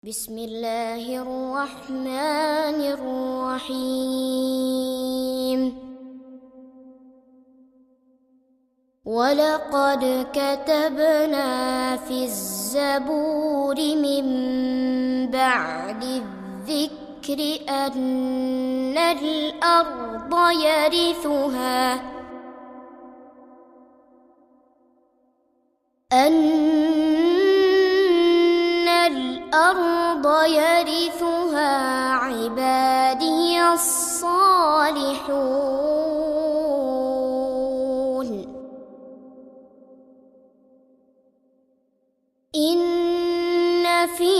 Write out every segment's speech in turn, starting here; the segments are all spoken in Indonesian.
بسم الله الرحمن الرحيم ولقد كتبنا في الزبور من بعد الذكر أن الأرض يرثها عبادي الصالحون إن في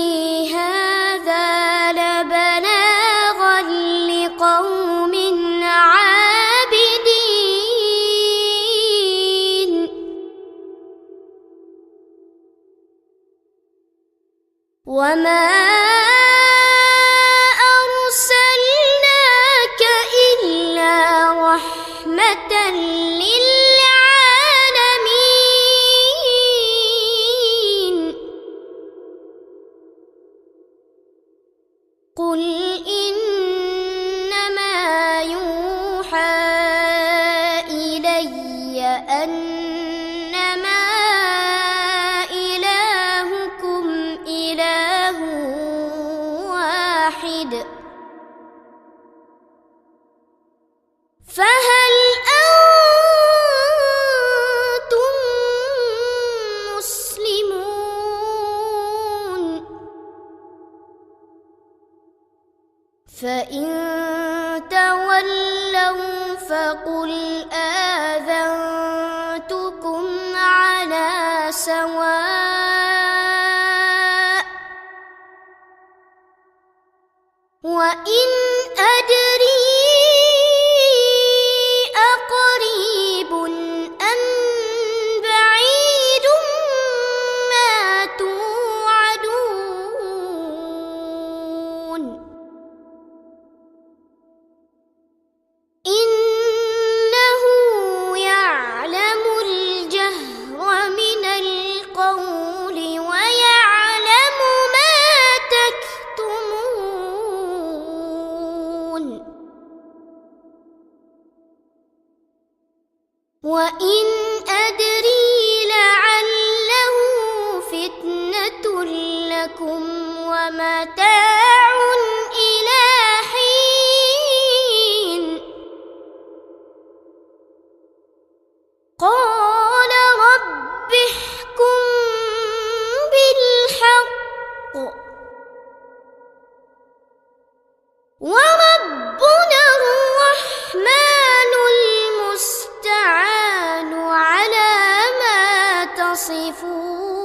هذا لبلاغا لقوم عابدين وما أرسلناك إلا رحمة للعالمين قل إنما يوحى إلي أنما إلهكم إله واحد فهل أنتم مسلمون فإن تولوا فقل آذنتكم على سواء وإن أدري أقريب أم بعيد ما توعدون إنه يعلم الجهر من القول ويعلم ما تكتمون وإن أدري لعله فتنة لكم ومتاع إلى حين قال رب احكم بالحق وربنا الرحمن المستعان على ما تصفون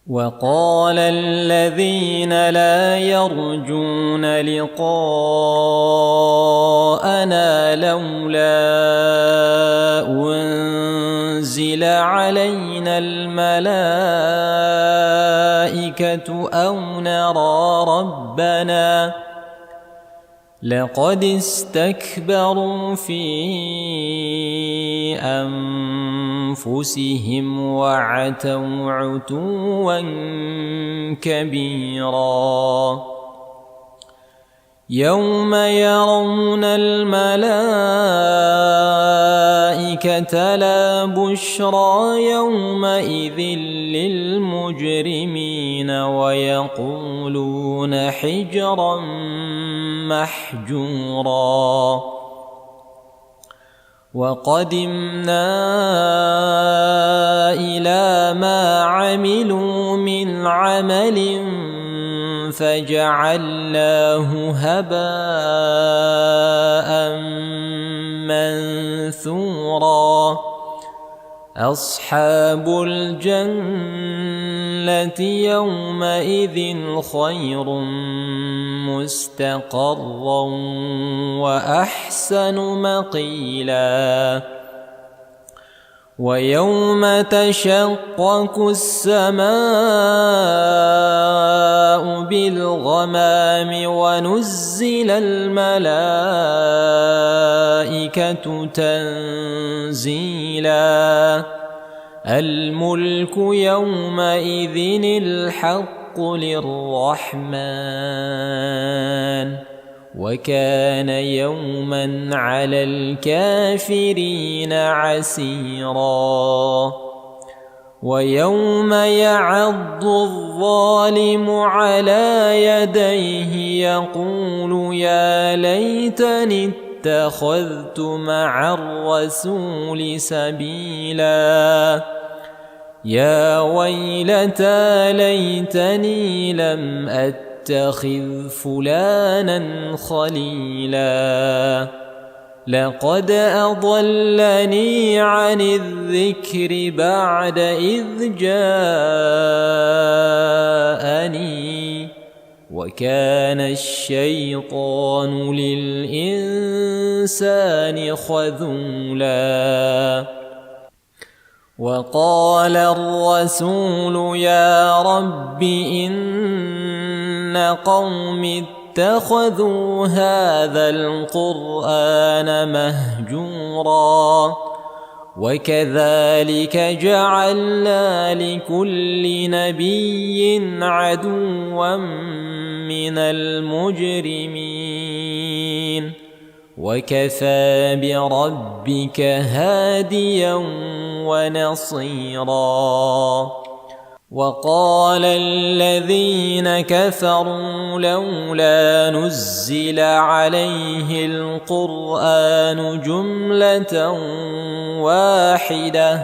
وقال الذين لا يرجون لقاءنا لولا أنزل علينا الملائكة أو نرى ربنا لقد استكبروا في أنفسهم وعتوا عتوا كبيرا يوم يرون الملائكة لا بشرى يومئذ للمجرمين ويقولون حجرا محجورا وقدمنا إلى ما عملوا من عمل فجعلناه هباء منثورا أصحاب الجنة يومئذ خير مستقرا وأحسن مقيلا ويوم تشقق السماء بالغمام ونزل الملائكة تنزيلا الملك يومئذ الحق للرحمن وكان يوما على الكافرين عسيرا ويوم يعض الظالم على يديه يقول يا ليتني اتخذت مع الرسول سبيلا يا ويلتى ليتني لم أتخذ فلانا خليلا لقد أضلني عن الذكر بعد إذ جاءني وكان الشيطان للإنسان خذولا وقال الرسول يا رب إن قوم اتخذوا هذا القرآن مهجورا وكذلك جعلنا لكل نبي عدوا من المجرمين وكفى بربك هاديا ونصيرا وقال الذين كفروا لولا نزل عليه القرآن جملة واحدة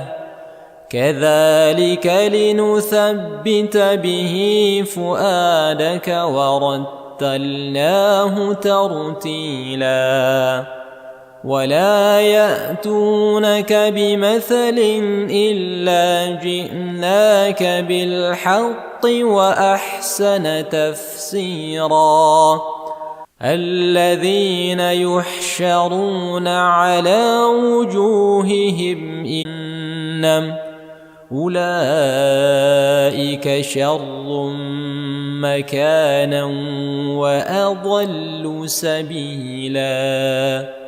كذلك لنثبت به فؤادك ورتلناه ترتيلا ولا يأتونك بمثل إلا جئناك بالحق وأحسن تفسيرا الذين يحشرون على وجوههم إنهم أولئك شر مكانا وأضل سبيلا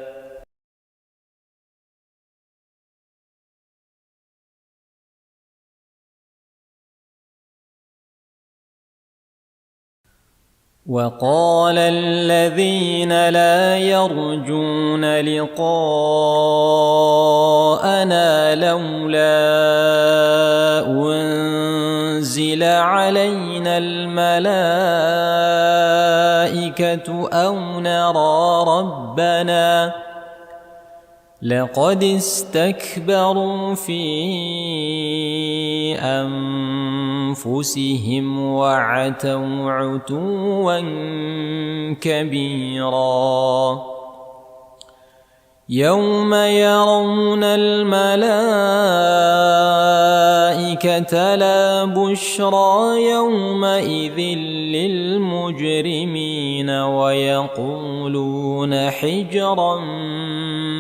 وقال الذين لا يرجون لقاءنا لولا أنزل علينا الملائكة أو نرى ربنا لقد استكبروا في أنفسهم وعتوا عتوا كبيرا يوم يرون الملائكة الملائكة لا بشرى يومئذ للمجرمين ويقولون حجرا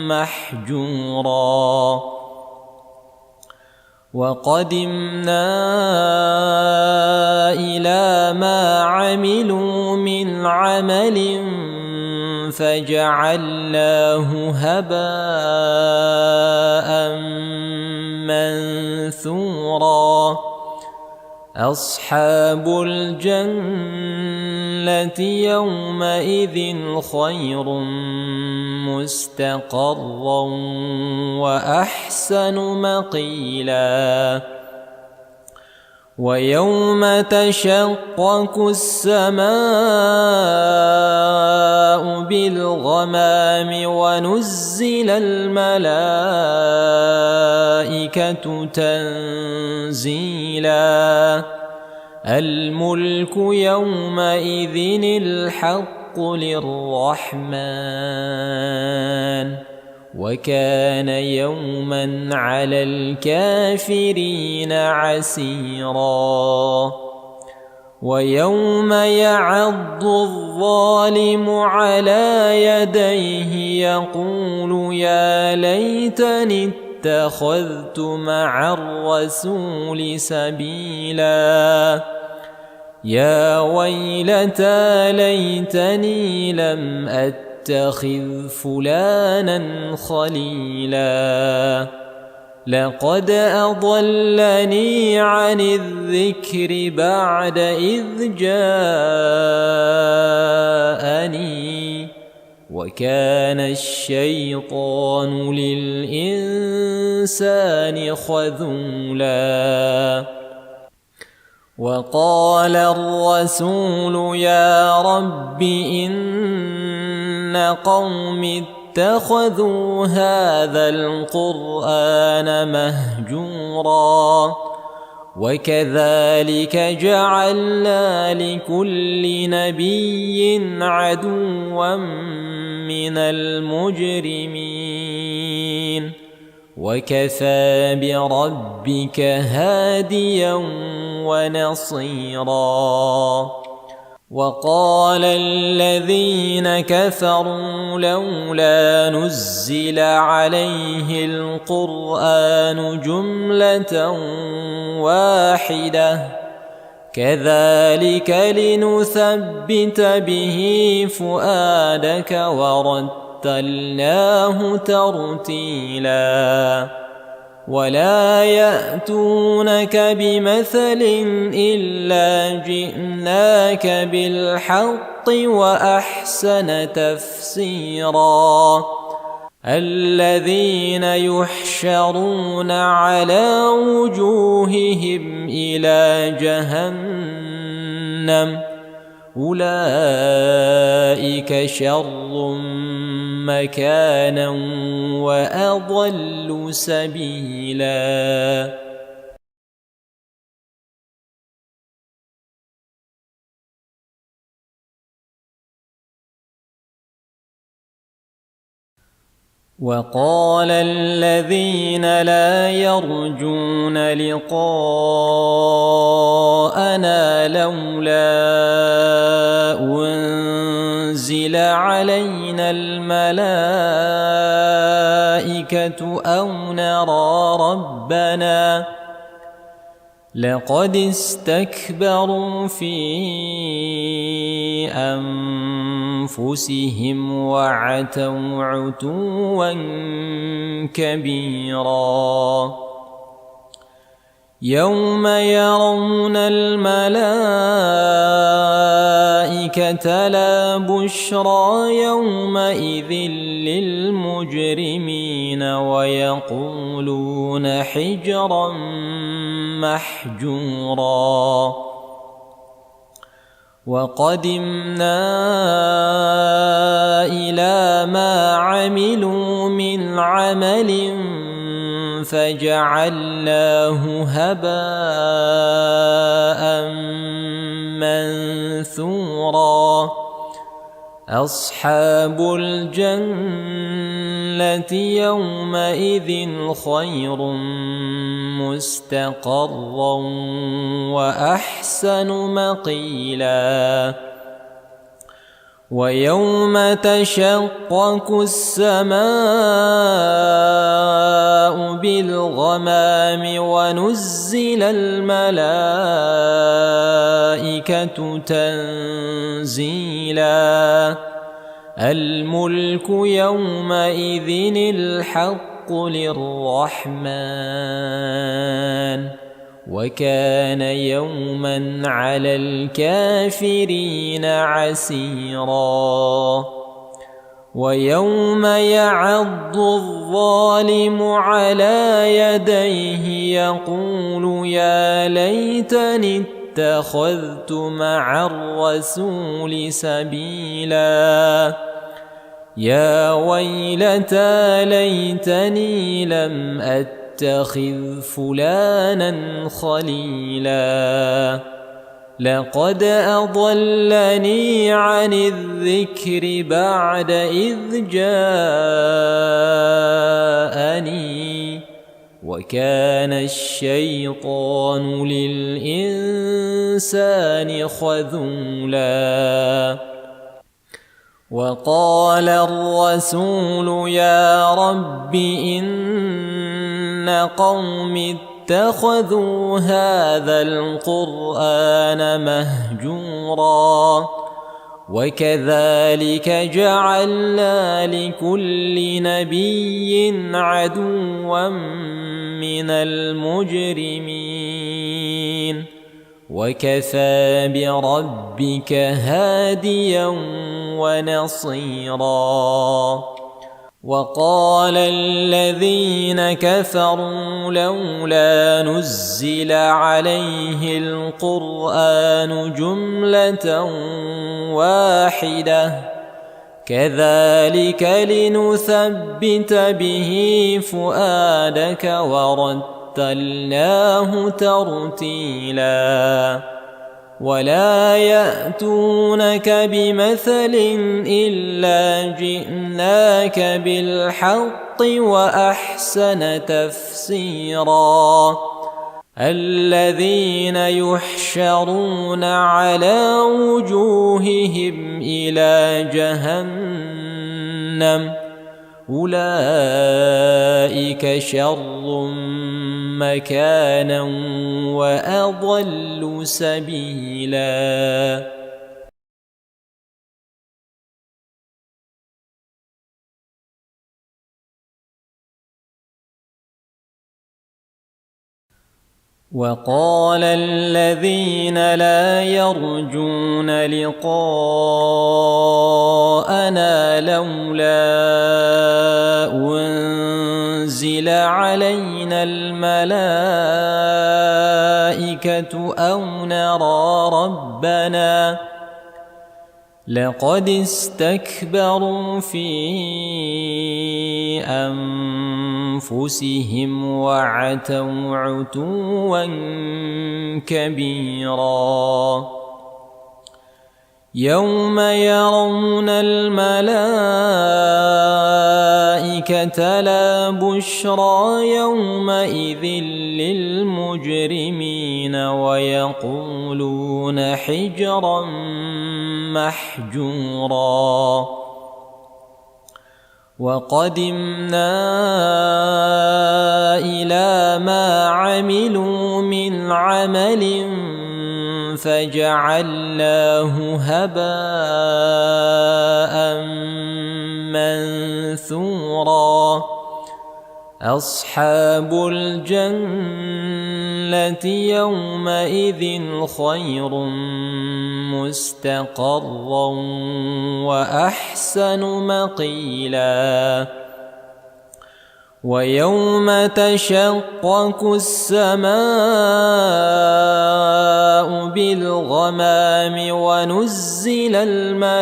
محجورا وقدمنا إلى ما عملوا من عمل فجعلناه هباء منثورا أصحاب الجنة يومئذ خير مستقرا وأحسن مقيلا ويوم تشقق السماء بالغمام ونزل الملائكة تنزيلا الملك يومئذ الحق للرحمن وكان يوما على الكافرين عسيرا ويوم يعض الظالم على يديه يقول يا ليتني اتخذت مع الرسول سبيلا يا ويلتى ليتني لم أتخذ فلانا خليلا لقد أضلني عن الذكر بعد إذ جاءني وكان الشيطان للإنسان خذولا وقال الرسول يا رب إن قوم اتخذوا هذا القرآن مهجورا وكذلك جعلنا لكل نبي عدوا من المجرمين وكفى بربك هاديا ونصيرا وقال الذين كفروا لولا نزل عليه القرآن جملة واحدة كذلك لنثبت به فؤادك ورتلناه ترتيلا ولا يأتونك بمثل إلا جئناك بالحق وأحسن تفسيرا الذين يحشرون على وجوههم إلى جهنم أولئك شر مكانا وأضل سبيلا وقال الذين لا يرجون لقاءنا لولا أنزل علينا الملائكة أو نرى ربنا لقد استكبروا في أنفسهم وعتوا عتوا كبيرا يوم يرون الملائكة لا بشرى يومئذ للمجرمين ويقولون حجرا محجورا وقدمنا إلى ما عملوا من عمل فجعلناه هباء منثورا أصحاب الجنة يومئذ خير مستقرا وأحسن مقيلا ويوم تشقق السماء بالغمام ونزل الملائكة تنزيلا الملك يومئذ الحق للرحمن وكان يوما على الكافرين عسيرا ويوم يعض الظالم على يديه يقول يا ليتني اتخذت مع الرسول سبيلا يا ويلتى ليتني لم أتخذ فلانا خليلا لقد أضلني عن الذكر بعد إذ جاءني وكان الشيطان للإنسان خذولا وقال الرسول يا رب إن قوم اتخذوا هذا القرآن مهجورا وكذلك جعلنا لكل نبي عدوا من المجرمين وكفى بربك هاديا ونصيرا وقال الذين كفروا لولا نزل عليه القرآن جملة واحدة كذلك لنثبت به فؤادك ورتلناه ترتيلا ولا يأتونك بمثل إلا جئناك بالحق وأحسن تفسيرا الذين يحشرون على وجوههم إلى جهنم أولئك شر مكانا وأضل سبيلا وقال الذين لا يرجون لقاءنا لولا أنزل علينا الملائكة أو نرى ربنا لقد استكبروا في أنفسهم وعتوا عتوا كبيرا يوم يرون الملائكة لا بشرى يومئذ للمجرمين ويقولون حجرا محجورا وقدمنا إلى ما عملوا من عمل فجعلناه هباء منثورا أصحاب الجنة يومئذ خير مستقرا وأحسن مقيلا ويوم تشقق السماء بالغمام ونزل الملائكة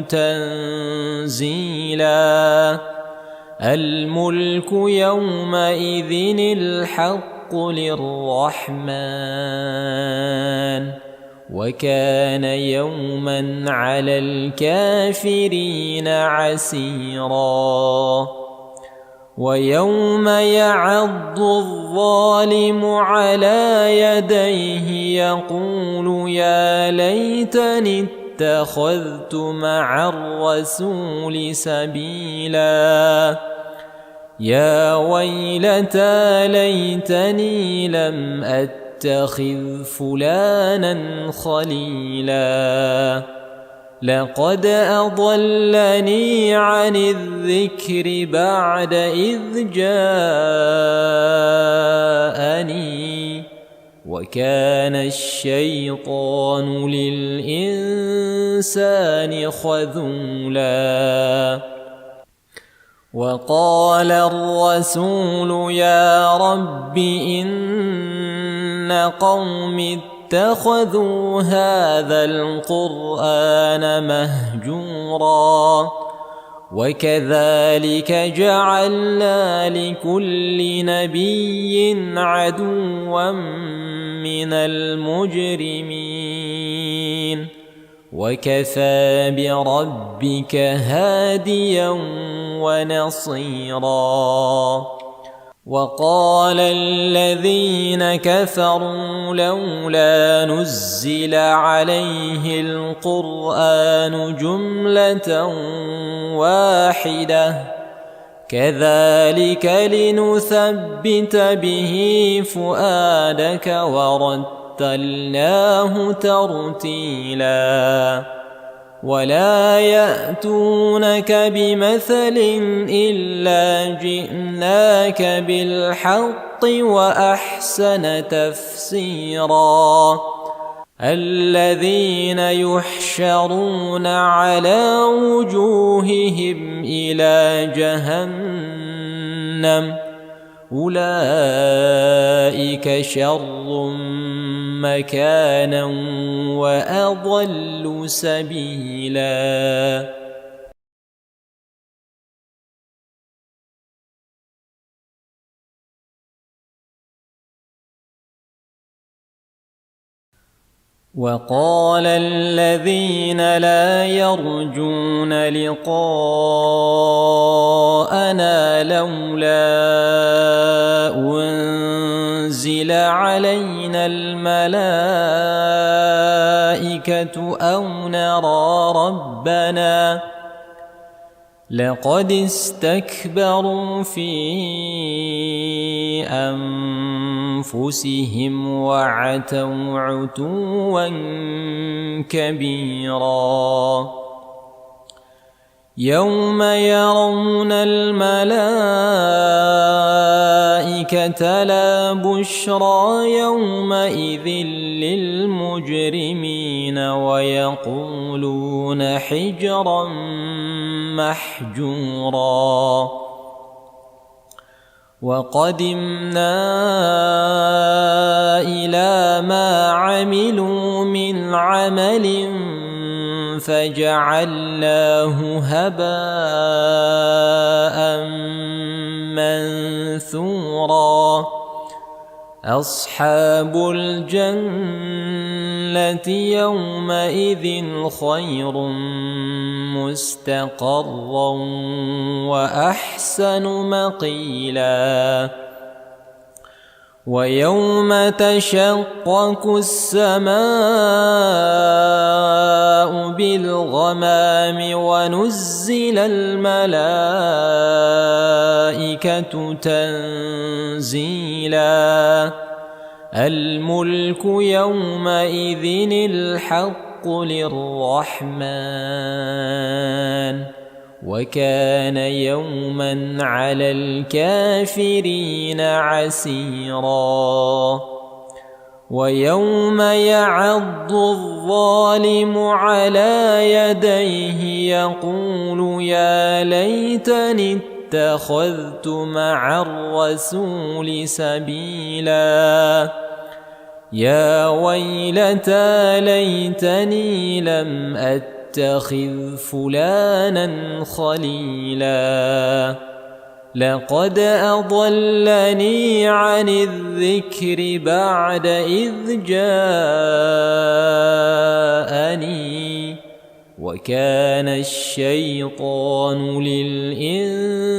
تنزيلا الملك يومئذ الحق للرحمن وكان يوما على الكافرين عسيرا ويوم يعض الظالم على يديه يقول يا ليتني اتخذت مع الرسول سبيلا يا ويلتى ليتني لم أتخذ فلانا خليلا لقد أضلني عن الذكر بعد إذ جاءني وكان الشيطان للإنسان خذولا وقال الرسول يا رب إن قوم اتخذوا هذا القرآن مهجورا وكذلك جعلنا لكل نبي عدوا من المجرمين وكفى بربك هاديا ونصيرا وقال الذين كفروا لولا نزل عليه القرآن جملة واحدة كذلك لنثبت به فؤادك ورتلناه ترتيلا ولا يأتونك بمثل إلا جئناك بالحق وأحسن تفسيرا الذين يحشرون على وجوههم إلى جهنم أولئك شر مكانا وأضل سبيلا وقال الذين لا يرجون لقاءنا لولا أنزل علينا الملائكة أو نرى ربنا لقد استكبروا في أنفسهم وعتوا عتوا كبيرا يوم يرون الملائكة لا بشرى يومئذ للمجرمين ويقولون حجرا محجورا وقدمنا إلى ما عملوا من عمل فجعلناه هباء منثورا أصحاب الجنة يومئذ خير مستقرا وأحسن مقيلا ويوم تشقق السماء بالغمام ونزل الملائكة تنزيلا الملك يومئذ الحق للرحمن وكان يوما على الكافرين عسيرا ويوم يعض الظالم على يديه يقول يا ليتني اتخذت مع الرسول سبيلا يا ويلتى ليتني لم أتخذ فلانا خليلا لقد أضلني عن الذكر بعد إذ جاءني وكان الشيطان للإنسان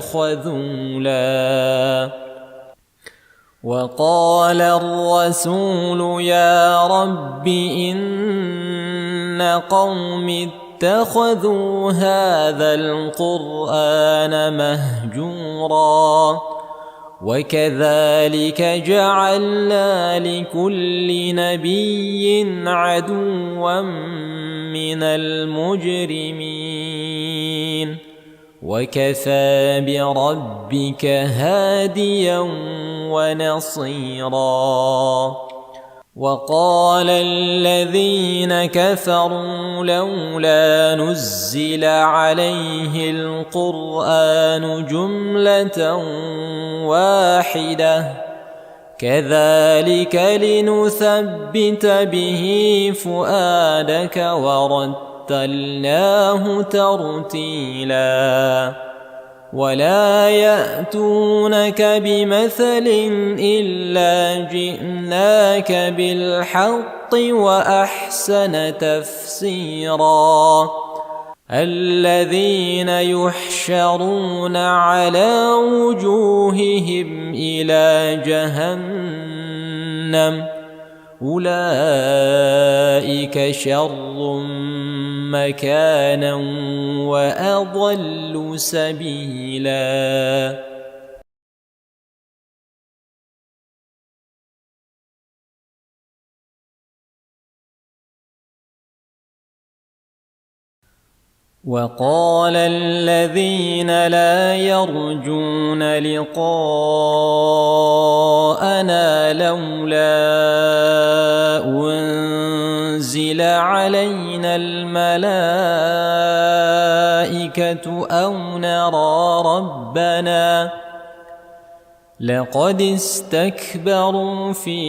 خذولا وقال الرسول يا رب إن قوم اتخذوا هذا القرآن مهجورا وكذلك جعلنا لكل نبي عدوا من المجرمين وكفى بربك هاديا ونصيرا وقال الذين كفروا لولا نزل عليه القرآن جملة واحدة كذلك لنثبت به فؤادك ورتلناه ترتيلا ولا يأتونك بمثل إلا جئناك بالحق وأحسن تفسيرا الذين يحشرون على وجوههم إلى جهنم أولئك شر مكانا وأضل سبيلا وقال الذين لا يرجون لقاءنا لولا أنزل علينا الملائكة أو نرى ربنا لقد استكبروا في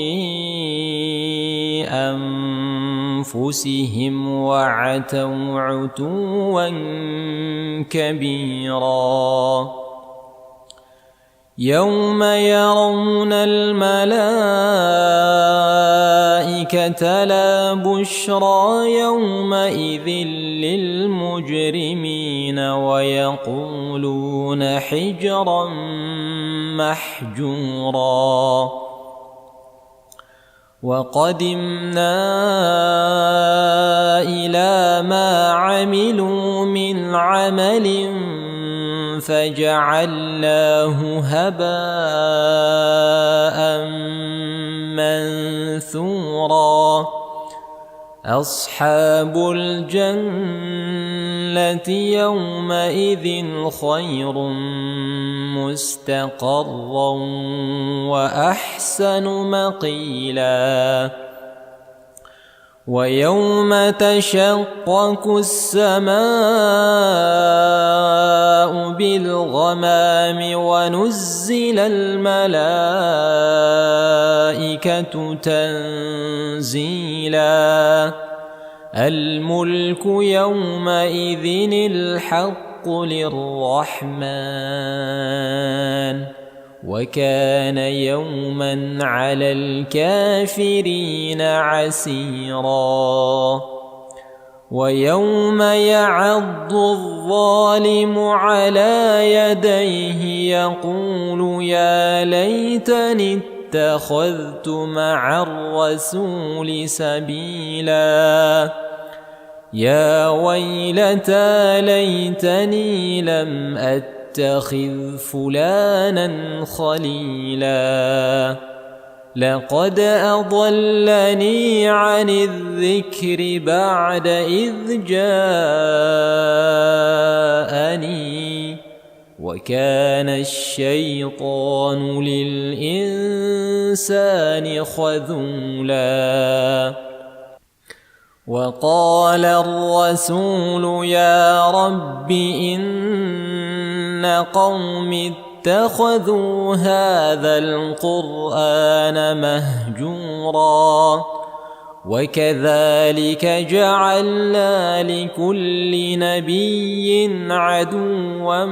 أنفسهم وعتوا عتوا كبيرا يوم يرون الملائكة لا بشرى يومئذ للمجرمين ويقولون حجرا محجورا وقدمنا إلى ما عملوا من عمل فجعلناه هباء منثورا أصحاب الجنة يومئذ خير مستقرا وأحسن مقيلا ويوم تشقق السماء بالغمام ونزل الملائكة تنزيلا الملك يومئذ الحق للرحمن وكان يوما على الكافرين عسيرا ويوم يعض الظالم على يديه يقول يا ليتني اتخذت مع الرسول سبيلا يا ويلتى ليتني لم أتخذ فلانا خليلا لقد أضلني عن الذكر بعد إذ جاءني وكان الشيطان للإنسان خذولا وقال الرسول يا رب إن قوم اتخذوا هذا القرآن مهجورا وكذلك جعلنا لكل نبي عدوا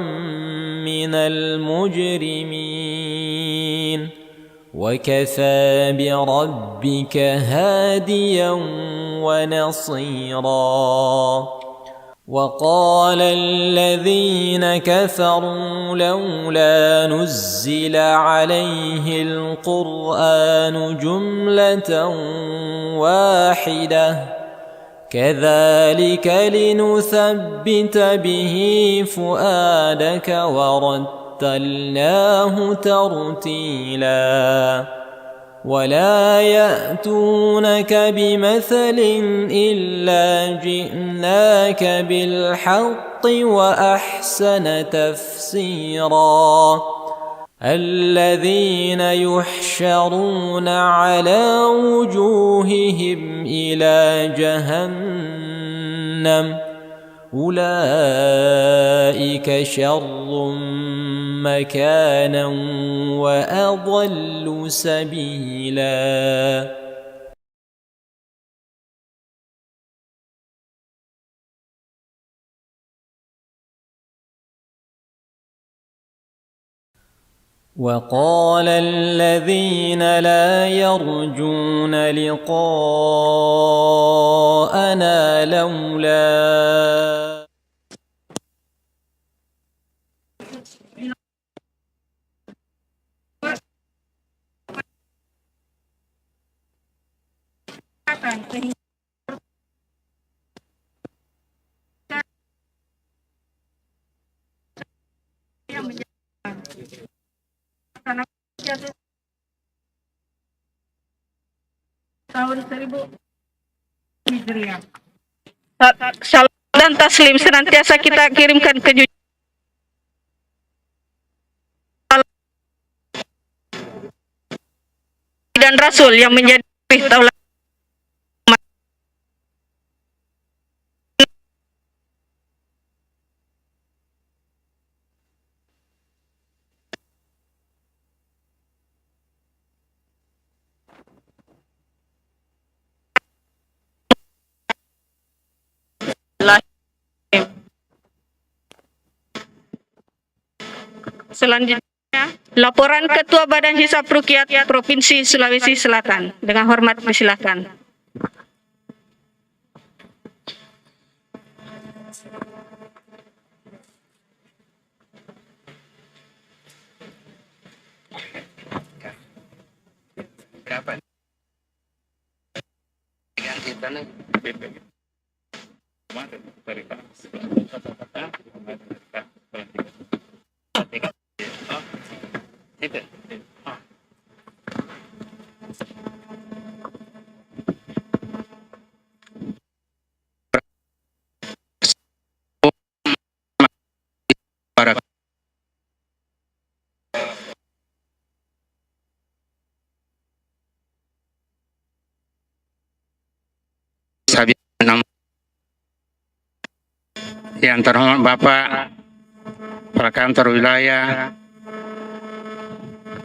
من المجرمين وكفى بربك هاديا ونصيرا وقال الذين كفروا لولا نزل عليه القرآن جملة واحدة كذلك لنثبت به فؤادك ورتلناه ترتيلا ولا يأتونك بمثل إلا جئناك بالحق وأحسن تفسيرا الذين يحشرون على وجوههم إلى جهنم أولئك شر مكانا وأضل سبيلا وقال الذين لا يرجون لقاءنا لولا tahun 1000 Hijriah. Salam dan taslim senantiasa kita kirimkan ke dan Rasul yang menjadi tauladan Selanjutnya, laporan Ketua Badan Hisab Ruqyah Provinsi Sulawesi Selatan. Dengan hormat disilakan. Yang terhormat Bapak Kepala Kantor Wilayah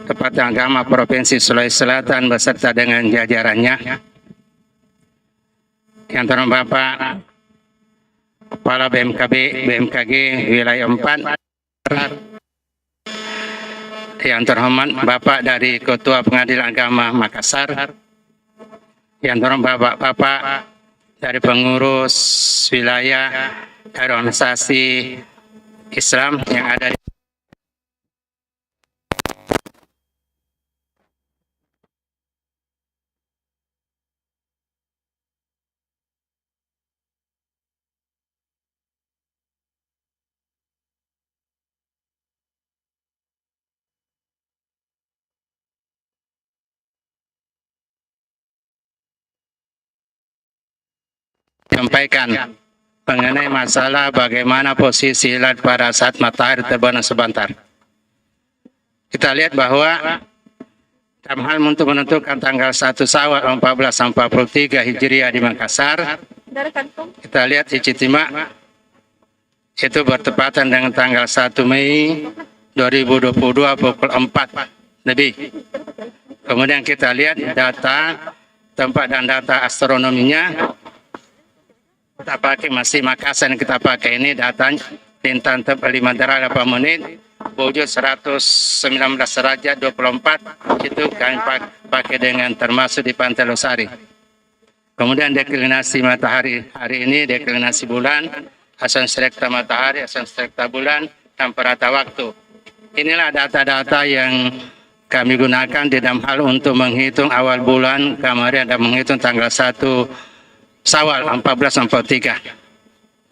Tempatan Agama Provinsi Sulawesi Selatan beserta dengan jajarannya, yang terhormat Bapak Kepala BMKG Wilayah 4, yang terhormat Bapak dari Ketua Pengadilan Agama Makassar, yang terhormat Bapak dari pengurus wilayah organisasi Islam yang ada di sampaikan mengenai masalah bagaimana posisi hilal pada saat matahari terbenam sebentar. Kita lihat bahwa dalam hal untuk menentukan tanggal 1 Syawal 1443 Hijriah di Makassar, kita lihat ijtima itu bertepatan dengan tanggal 1 Mei 2022 pukul 4 lebih. Kemudian kita lihat data tempat dan data astronominya. Kita pakai masih Makassar yang kita pakai ini datanya lintang 5 derajat 8 menit, wujud 119 derajat 24, itu kami pakai dengan termasuk di Pantai Losari. Kemudian deklinasi matahari hari ini, deklinasi bulan, asal spektra matahari, asal spektra bulan, dan perata waktu. Inilah data-data yang kami gunakan di dalam hal untuk menghitung awal bulan kemarin dan menghitung tanggal 1 Syawal 1443.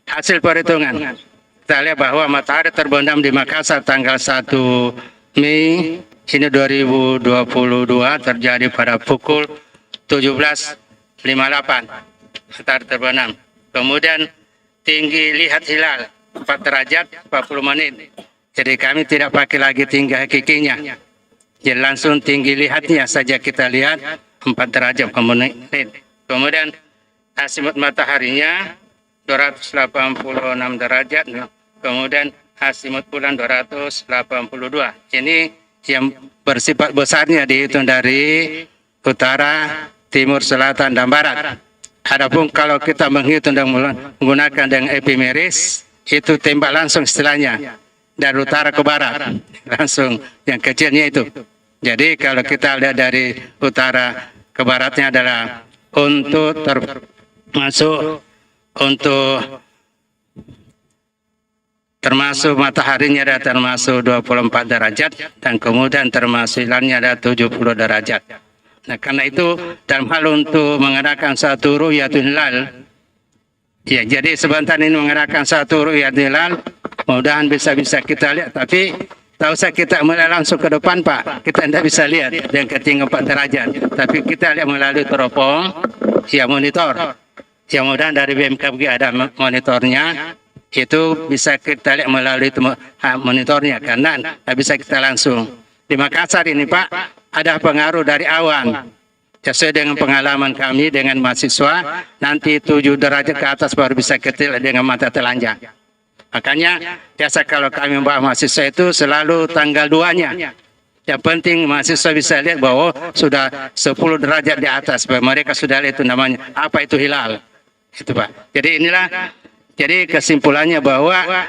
Hasil perhitungan, kita lihat bahwa matahari terbenam di Makassar tanggal 1 Mei ini 2022 terjadi pada pukul 17.58 matahari terbenam. Kemudian tinggi lihat hilal 4 derajat 40 menit. Jadi kami tidak pakai lagi tinggi hakikinya. Jadi langsung tinggi lihatnya saja kita lihat 4 derajat 40 menit. Kemudian asimut mataharinya 286 derajat. Kemudian asimut bulan 282. Ini yang bersifat besarnya dihitung dari utara, timur, selatan, dan barat. Adapun kalau kita menghitung dan menggunakan dengan epimeris, itu tembak langsung istilahnya dari utara ke barat, langsung yang kecilnya itu. Jadi kalau kita lihat dari utara ke baratnya adalah untuk termasuk mataharinya ada termasuk 24 derajat dan kemudian termasuk hilalnya ada 70 derajat. Nah, karena itu dalam hal untuk mengadakan satu ru'yatul hilal, ya jadi sebentar ini mengadakan satu ru'yatul hilal, mudah-mudahan bisa kita lihat, tapi tak usah kita mulai langsung ke depan Pak, kita tidak bisa lihat dengan ketinggian 4 derajat, tapi kita lihat melalui teropong, ya monitor, ya mudah dari BMKG ada monitornya, itu bisa kita lihat melalui monitornya, karena tidak bisa kita langsung. Di Makassar ini Pak, ada pengaruh dari awan. Sesuai dengan pengalaman kami dengan mahasiswa, nanti 7 derajat ke atas baru bisa kita lihat dengan mata telanjang. Makanya biasa kalau kami membawa mahasiswa itu selalu tanggal 2-nya. Yang penting mahasiswa bisa lihat bahwa sudah 10 derajat di atas. Mereka sudah lihat itu namanya apa itu hilal. Itu Pak. Jadi kesimpulannya bahwa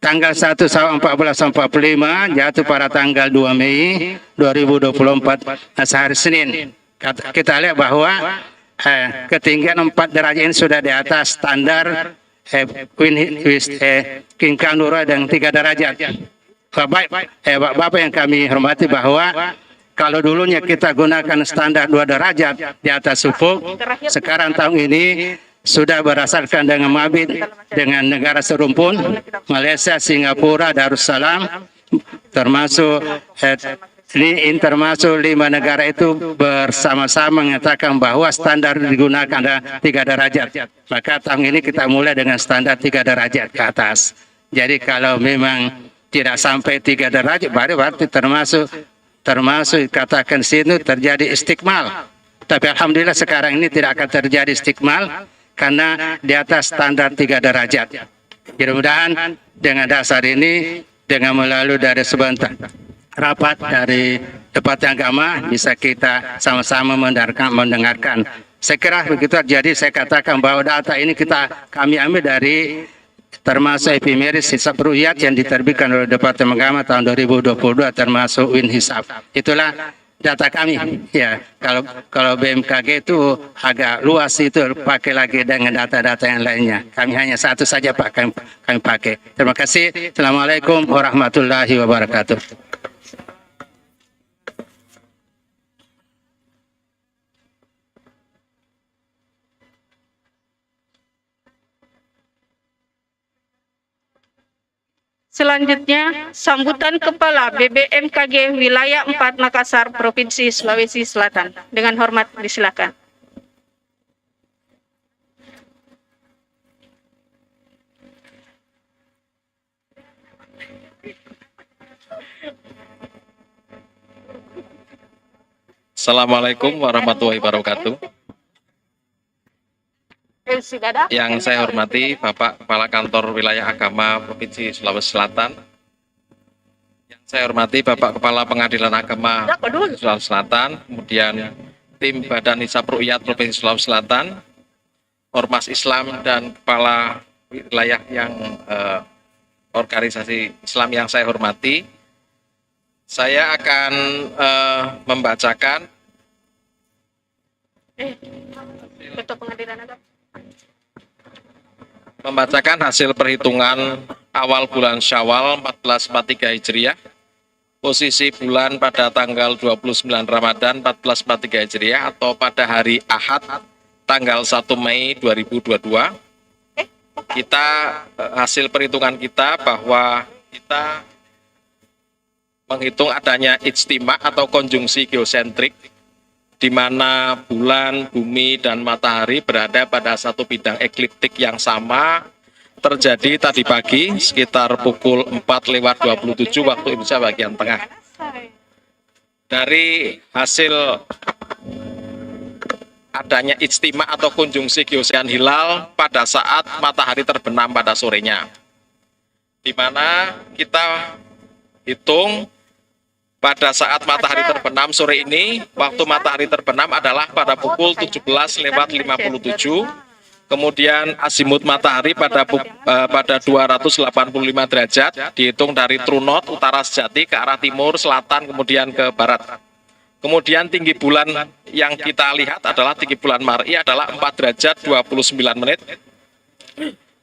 tanggal 1 Syawal 1445 jatuh pada tanggal 2 Mei 2024 sehari Senin. Kita lihat bahwa ketinggian 4 derajat ini sudah di atas standar King Kanura dan 3 derajat. Bapak yang kami hormati bahwa kalau dulunya kita gunakan standar 2 derajat di atas ufuk, sekarang tahun ini sudah berdasarkan dengan mabit dengan negara serumpun, Malaysia, Singapura, Darussalam, termasuk 5 negara itu bersama-sama mengatakan bahwa standar digunakan adalah 3 derajat. Maka tahun ini kita mulai dengan standar 3 derajat ke atas. Jadi kalau memang tidak sampai 3 derajat, berarti termasuk katakan sini terjadi istikmal. Tapi alhamdulillah sekarang ini tidak akan terjadi istikmal karena di atas standar 3 derajat. Mudah-mudahan dengan dasar ini, dengan melalui dari sebentar rapat dari Departemen Agama, bisa kita sama-sama mendengarkan. Saya kira begitu. Jadi saya katakan bahwa data ini kami ambil dari termasuk epimeris hisab ru'yat yang diterbitkan oleh Departemen Agama tahun 2022 termasuk Win Hisab. Itulah data kami. Ya, kalau BMKG itu agak luas, itu pakai lagi dengan data-data yang lainnya. Kami hanya satu saja Pak kami pakai. Terima kasih. Assalamualaikum warahmatullahi wabarakatuh. Selanjutnya, sambutan Kepala BBMKG Wilayah 4 Makassar, Provinsi Sulawesi Selatan. Dengan hormat disilakan. Assalamualaikum warahmatullahi wabarakatuh. Yang saya hormati Bapak Kepala Kantor Wilayah Agama Provinsi Sulawesi Selatan. Yang saya hormati Bapak Kepala Pengadilan Agama Provinsi Sulawesi Selatan. Kemudian tim Badan Hisab Ru'yat Provinsi Sulawesi Selatan, Ormas Islam dan Kepala wilayah yang organisasi Islam yang saya hormati, saya akan membacakan Ketua Pengadilan Agama. hasil perhitungan awal bulan Syawal 1443 Hijriah, posisi bulan pada tanggal 29 Ramadan 1443 Hijriah atau pada hari Ahad tanggal 1 Mei 2022. Kita hasil perhitungan kita bahwa kita menghitung adanya ijtima atau konjungsi geosentrik di mana bulan, bumi, dan matahari berada pada satu bidang ekliptik yang sama, terjadi tadi pagi sekitar pukul 4:27 waktu Indonesia bagian tengah. Dari hasil adanya ijtima atau konjungsi geosean hilal pada saat matahari terbenam pada sorenya, di mana kita hitung pada saat matahari terbenam sore ini, waktu matahari terbenam adalah pada pukul 17:57. Kemudian azimut matahari pada 285 derajat, dihitung dari True North, utara sejati ke arah timur, selatan, kemudian ke barat. Kemudian tinggi bulan yang kita lihat adalah tinggi bulan Mar'i adalah 4 derajat 29 menit.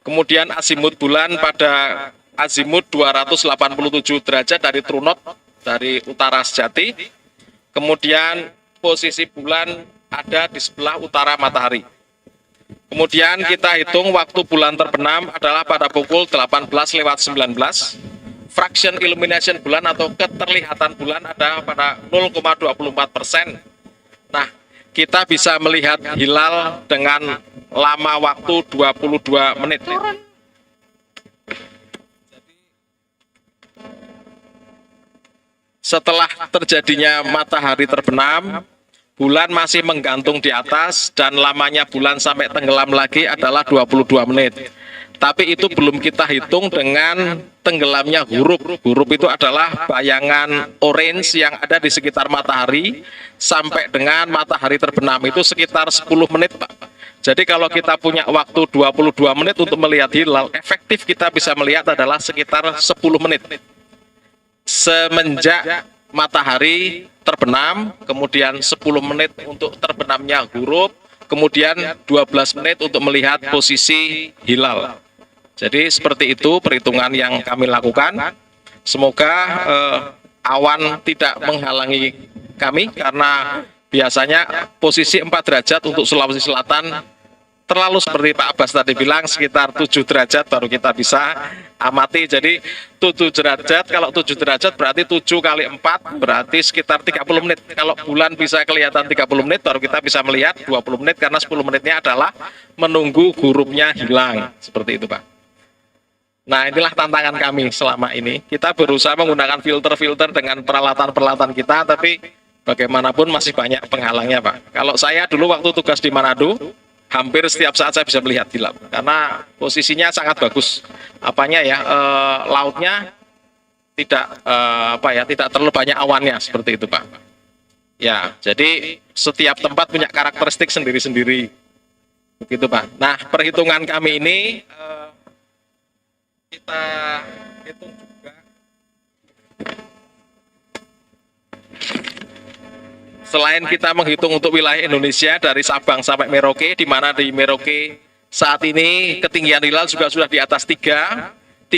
Kemudian azimut bulan pada azimut 287 derajat dari True North, dari utara sejati. Kemudian posisi bulan ada di sebelah utara matahari. Kemudian kita hitung waktu bulan terbenam adalah pada pukul 18:19. Fraction illumination bulan atau keterlihatan bulan ada pada 0,24%. Nah, kita bisa melihat hilal dengan lama waktu 22 menit. Setelah terjadinya matahari terbenam, bulan masih menggantung di atas dan lamanya bulan sampai tenggelam lagi adalah 22 menit. Tapi itu belum kita hitung dengan tenggelamnya huruf. Huruf itu adalah bayangan orange yang ada di sekitar matahari sampai dengan matahari terbenam itu sekitar 10 menit, Pak. Jadi kalau kita punya waktu 22 menit untuk melihat hilal, efektif kita bisa melihat adalah sekitar 10 menit. Semenjak matahari terbenam, kemudian 10 menit untuk terbenamnya huruf, kemudian 12 menit untuk melihat posisi hilal. Jadi seperti itu perhitungan yang kami lakukan. Semoga awan tidak menghalangi kami, karena biasanya posisi 4 derajat untuk Sulawesi Selatan terlalu seperti Pak Abbas tadi bilang sekitar 7 derajat baru kita bisa amati. Jadi 7 derajat, kalau 7 derajat berarti 7 kali 4 berarti sekitar 30 menit. Kalau bulan bisa kelihatan 30 menit baru kita bisa melihat 20 menit, karena 10 menitnya adalah menunggu hurufnya hilang. Seperti itu, Pak. Nah, inilah tantangan kami selama ini. Kita berusaha menggunakan filter-filter dengan peralatan-peralatan kita, tapi bagaimanapun masih banyak penghalangnya, Pak. Kalau saya dulu waktu tugas di Manado, hampir setiap saat saya bisa melihat hilal karena posisinya sangat bagus. Apanya ya, lautnya tidak tidak terlalu banyak awannya, seperti itu, Pak. Ya, jadi setiap tempat punya karakteristik sendiri-sendiri, begitu, Pak. Nah, perhitungan kami ini kita hitung juga selain kita menghitung untuk wilayah Indonesia dari Sabang sampai Merauke, di mana di Merauke saat ini ketinggian hilal juga sudah di atas 3,8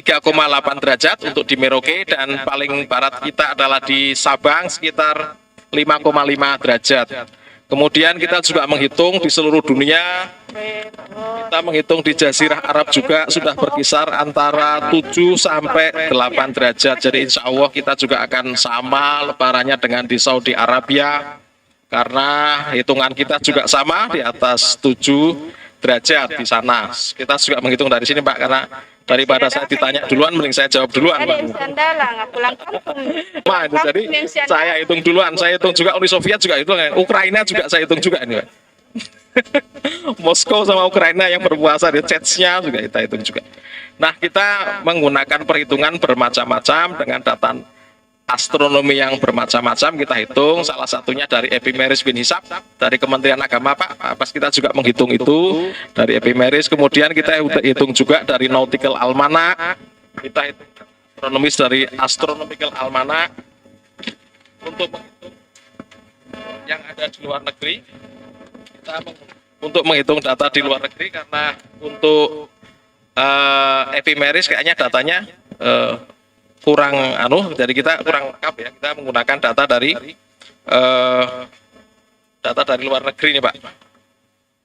derajat untuk di Merauke, dan paling barat kita adalah di Sabang sekitar 5,5 derajat. Kemudian kita juga menghitung di seluruh dunia, kita menghitung di Jazirah Arab juga sudah berkisar antara 7 sampai 8 derajat. Jadi insya Allah kita juga akan sama lebarannya dengan di Saudi Arabia, karena hitungan kita juga sama di atas 7 derajat di sana. Kita juga menghitung dari sini, Pak, karena daripada saya ditanya duluan, mending saya jawab duluan, Pak. Nah, itu jadi saya hitung duluan. Saya hitung juga Uni Soviet juga itu, Ukraina juga saya hitung juga ini, Pak. Moskow sama Ukraina yang berpuasa di Chechnya juga kita hitung juga. Nah, kita menggunakan perhitungan bermacam-macam dengan astronomi yang bermacam-macam kita hitung, salah satunya dari Epimeris bin Hisab dari Kementerian Agama Pak. Pas kita juga menghitung itu dari Epimeris, kemudian kita hitung juga dari Nautical Almanac, kita hitung astronomis dari Astronomical Almanac untuk menghitung yang ada di luar negeri. Kita untuk menghitung data di luar negeri karena untuk Epimeris kayaknya datanya kurang jadi kita kurang lengkap ya. Kita menggunakan data dari luar negeri nih Pak,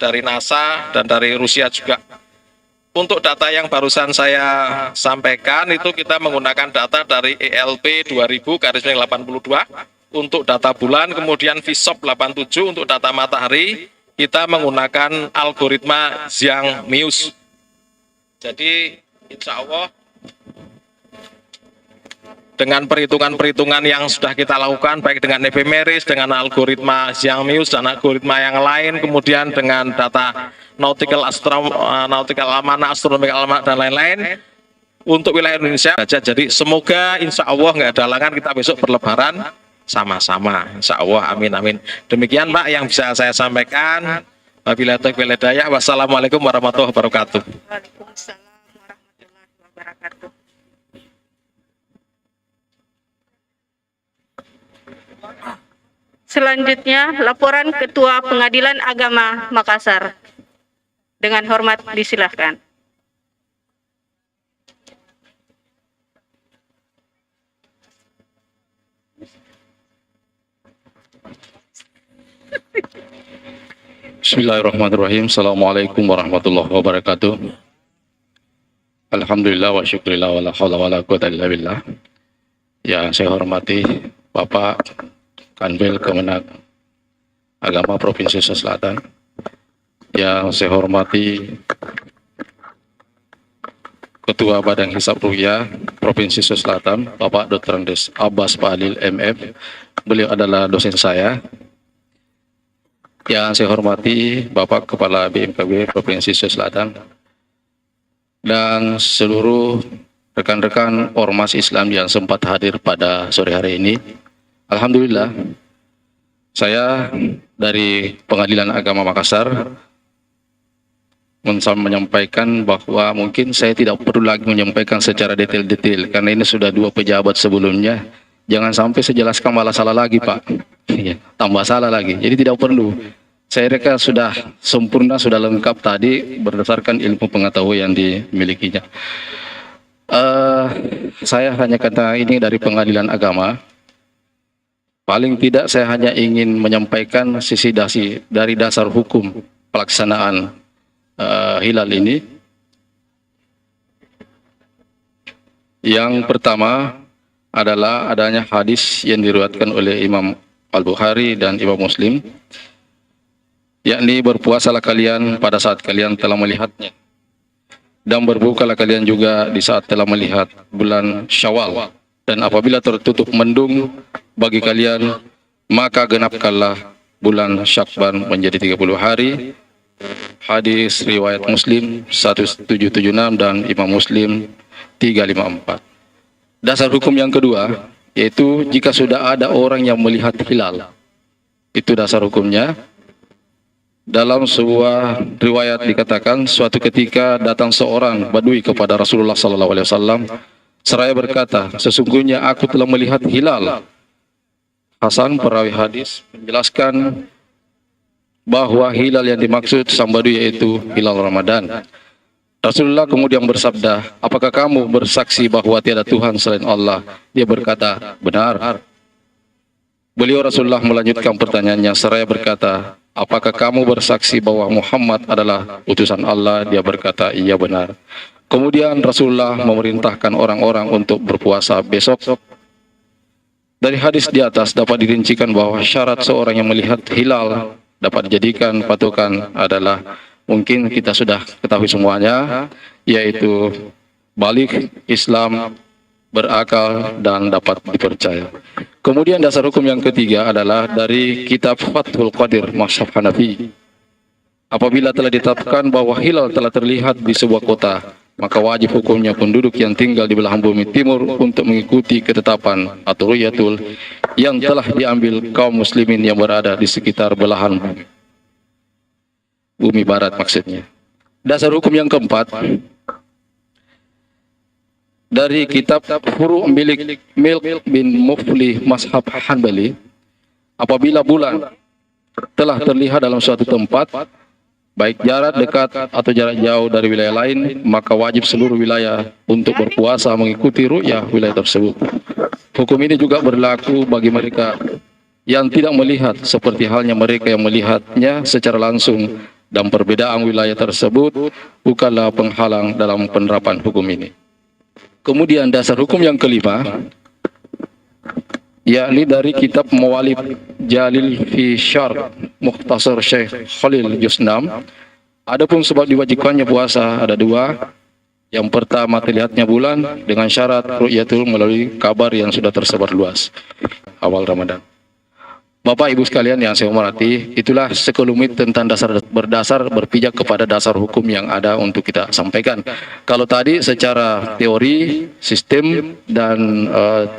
dari NASA dan dari Rusia juga. Untuk data yang barusan saya sampaikan itu kita menggunakan data dari ELP 2000/82 untuk data bulan, kemudian VSOP 87 untuk data matahari. Kita menggunakan algoritma Xiang-Meus. Jadi insya Allah dengan perhitungan-perhitungan yang sudah kita lakukan baik dengan Epimeris, dengan algoritma Xiang-Meus dan algoritma yang lain, kemudian dengan data Nautical Almanac, Astronomical Almanac dan lain-lain untuk wilayah Indonesia saja. Jadi semoga insya Allah nggak ada halangan kita besok berlebaran sama-sama, insya Allah, amin amin. Demikian Pak yang bisa saya sampaikan. Wabillahi taufiq wal hidayah. Wassalamualaikum warahmatullahi wabarakatuh. Waalaikumsalam warahmatullahi wabarakatuh. Selanjutnya, laporan Ketua Pengadilan Agama Makassar. Dengan hormat disilahkan. Bismillahirrahmanirrahim. Assalamualaikum warahmatullahi wabarakatuh. Alhamdulillah wa syukurillah wa la hawla wa la quwwata illa billah. Yang saya hormati Bapak Kanwil Kemenag Agama Provinsi Sulawesi Selatan. Yang saya hormati Ketua Badan Hisab Ruqyah Provinsi Sulawesi Selatan, Bapak Dr. Andes Abbas Fadil MM. Beliau adalah dosen saya. Yang saya hormati Bapak Kepala BMKG Provinsi Sulawesi Selatan dan seluruh rekan-rekan ormas Islam yang sempat hadir pada sore hari ini. Alhamdulillah, saya dari Pengadilan Agama Makassar menyampaikan bahwa mungkin saya tidak perlu lagi menyampaikan secara detail-detail karena ini sudah dua pejabat sebelumnya. Jangan sampai saya jelaskan malah salah lagi Pak, ya, tambah salah lagi. Jadi tidak perlu. Saya reka sudah sempurna, sudah lengkap tadi berdasarkan ilmu pengetahuan yang dimilikinya. Saya hanya kata ini dari Pengadilan Agama. Paling tidak saya hanya ingin menyampaikan sisi dari dasar hukum pelaksanaan hilal ini. Yang pertama adalah adanya hadis yang diriwayatkan oleh Imam Al-Bukhari dan Imam Muslim, yakni berpuasalah kalian pada saat kalian telah melihatnya, dan berbukalah kalian juga di saat telah melihat bulan Syawal, dan apabila tertutup mendung bagi kalian, maka genapkanlah bulan Syakban menjadi 30 hari. Hadis riwayat Muslim 1776 dan Imam Muslim 354. Dasar hukum yang kedua, yaitu jika sudah ada orang yang melihat hilal, itu dasar hukumnya. Dalam sebuah riwayat dikatakan, suatu ketika datang seorang badui kepada Rasulullah SAW, seraya berkata, sesungguhnya aku telah melihat hilal. Hasan perawi hadis menjelaskan bahwa hilal yang dimaksud sang badui yaitu hilal Ramadan. Rasulullah kemudian bersabda, apakah kamu bersaksi bahwa tiada Tuhan selain Allah? Dia berkata, benar. Beliau Rasulullah melanjutkan pertanyaannya seraya berkata, apakah kamu bersaksi bahwa Muhammad adalah utusan Allah? Dia berkata, iya benar. Kemudian Rasulullah memerintahkan orang-orang untuk berpuasa besok. Dari hadis di atas dapat dirincikan bahwa syarat seorang yang melihat hilal dapat dijadikan patokan adalah, mungkin kita sudah ketahui semuanya, yaitu balik, Islam, berakal, dan dapat dipercaya. Kemudian dasar hukum yang ketiga adalah dari kitab Fathul Qadir Mazhab Hanafi. Apabila telah ditetapkan bahwa hilal telah terlihat di sebuah kota, maka wajib hukumnya penduduk yang tinggal di belahan bumi timur untuk mengikuti ketetapan atau ru'yatul yang telah diambil kaum muslimin yang berada di sekitar belahan bumi barat maksudnya. Dasar hukum yang keempat dari kitab Furu' milik Milk bin Muflih Mazhab Hanbali, apabila bulan telah terlihat dalam suatu tempat, baik jarak dekat atau jarak jauh dari wilayah lain, maka wajib seluruh wilayah untuk berpuasa mengikuti ru'yah wilayah tersebut. Hukum ini juga berlaku bagi mereka yang tidak melihat, seperti halnya mereka yang melihatnya secara langsung, dan perbedaan wilayah tersebut bukanlah penghalang dalam penerapan hukum ini. Kemudian dasar hukum yang kelima, yakni dari kitab Mawalib Jalil fi Syarh Mukhtasar Syekh Khalil Juz 6. Adapun sebab diwajibkannya puasa ada dua. Yang pertama, terlihatnya bulan dengan syarat ru'yatul melalui kabar yang sudah tersebar luas awal Ramadan. Bapak Ibu sekalian yang saya hormati, itulah sekelumit tentang berdasar berpijak kepada dasar hukum yang ada untuk kita sampaikan. Kalau tadi secara teori, sistem, dan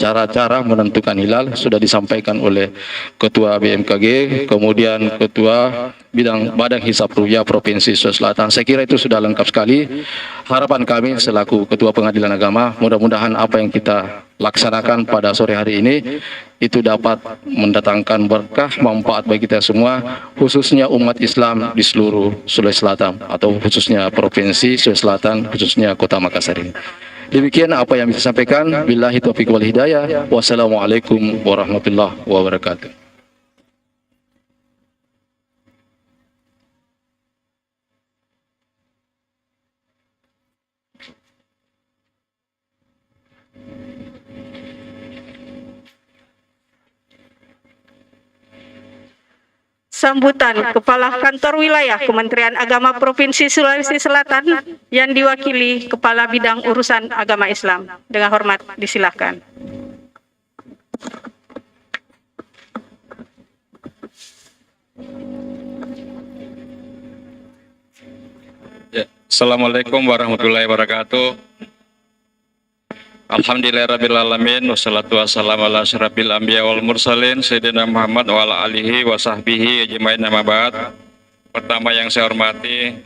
cara-cara menentukan hilal sudah disampaikan oleh Ketua BMKG, kemudian Ketua Bidang Badan Hisab Ru'yah Provinsi Sulawesi Selatan. Saya kira itu sudah lengkap sekali. Harapan kami selaku Ketua Pengadilan Agama, mudah-mudahan apa yang kita laksanakan pada sore hari ini itu dapat mendatangkan berkah manfaat bagi kita semua, khususnya umat Islam di seluruh Sulawesi Selatan atau khususnya Provinsi Sulawesi Selatan, khususnya Kota Makassar ini. Demikian apa yang bisa sampaikan. Billahi taufiq wal hidayah. Wassalamualaikum warahmatullahi wabarakatuh. Sambutan Kepala Kantor Wilayah Kementerian Agama Provinsi Sulawesi Selatan yang diwakili Kepala Bidang Urusan Agama Islam. Dengan hormat disilahkan. Ya, Assalamualaikum warahmatullahi wabarakatuh. Alhamdulillahirrabbilalamin. Wassalatu wassalamu ala asyrafil anbiya wal mursalin Sayyidina Muhammad wa ala alihi wa sahbihi ajmain, amma ba'd. Pertama yang saya hormati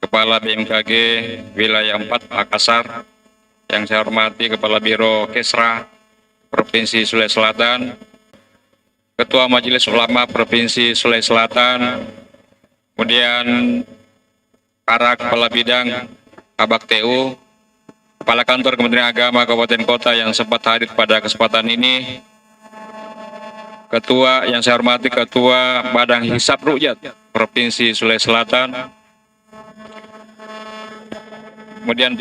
Kepala BMKG Wilayah 4 Makassar, yang saya hormati Kepala Biro Kesra Provinsi Sulawesi Selatan, Ketua Majelis Ulama Provinsi Sulawesi Selatan, kemudian para Kepala Bidang Kabak TU, Kepala Kantor Kementerian Agama Kabupaten Kota yang sempat hadir pada kesempatan ini, Ketua yang saya hormati Ketua Badan Hisab Ru'yat Provinsi Sulawesi Selatan, kemudian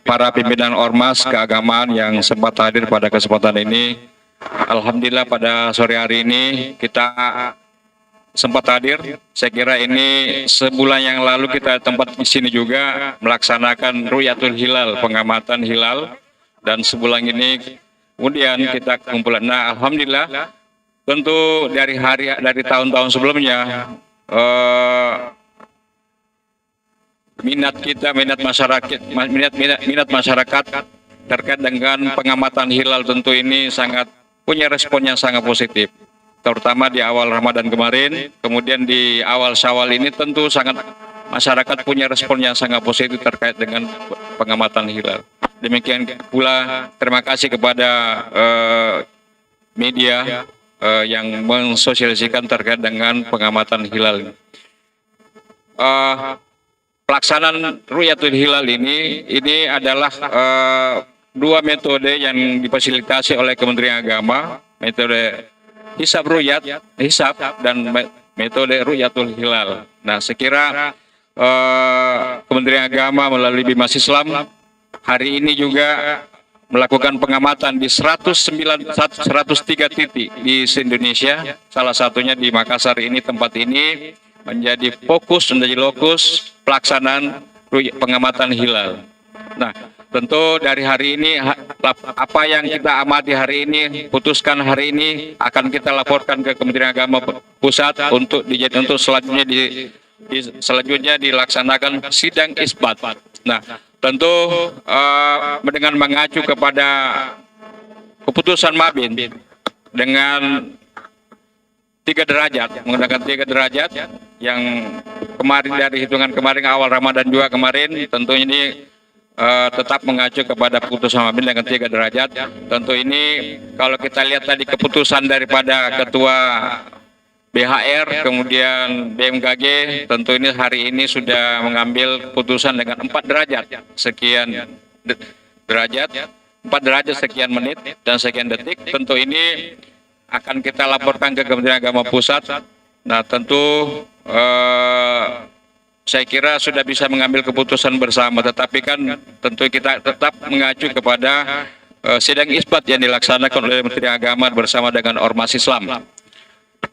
para pimpinan ormas keagamaan yang sempat hadir pada kesempatan ini. Alhamdulillah pada sore hari ini kita sempat hadir. Saya kira ini sebulan yang lalu kita tempat di sini juga melaksanakan Ru'yatul Hilal, pengamatan hilal, dan sebulan ini kemudian kita kumpulan. Nah, alhamdulillah, tentu dari tahun-tahun sebelumnya minat masyarakat terkait dengan pengamatan hilal tentu ini sangat punya respon yang sangat positif. Terutama di awal Ramadan kemarin, kemudian di awal Syawal ini tentu sangat masyarakat punya respon yang sangat positif terkait dengan pengamatan hilal. Demikian pula terima kasih kepada media yang mensosialisasikan terkait dengan pengamatan hilal. Pelaksanaan Ru'yatul Hilal ini adalah dua metode yang difasilitasi oleh Kementerian Agama, metode Hisab Ru'yat, Hisab, dan metode Ru'yatul Hilal. Nah, sekira Kementerian Agama melalui Bimas Islam hari ini juga melakukan pengamatan di 103 titik di Indonesia. Salah satunya di Makassar ini, tempat ini menjadi lokus pelaksanaan pengamatan hilal. Nah, tentu dari hari ini apa yang kita amati hari ini, putuskan hari ini akan kita laporkan ke Kementerian Agama Pusat untuk selanjutnya selanjutnya dilaksanakan sidang isbat. Nah, tentu dengan mengacu kepada keputusan Mabin dengan 3 derajat, menggunakan 3 derajat yang kemarin dari hitungan kemarin awal Ramadan juga kemarin, tentu ini tetap mengacu kepada keputusan Mabin dengan 3 derajat. Tentu ini kalau kita lihat tadi keputusan daripada Ketua BHR, kemudian BMKG, tentu ini hari ini sudah mengambil keputusan dengan 4 derajat sekian derajat, 4 derajat sekian menit dan sekian detik. Tentu ini akan kita laporkan ke Kementerian Agama Pusat. Nah, tentu saya kira sudah bisa mengambil keputusan bersama, tetapi kan tentu kita tetap mengacu kepada sidang isbat yang dilaksanakan oleh Menteri Agama bersama dengan Ormas Islam.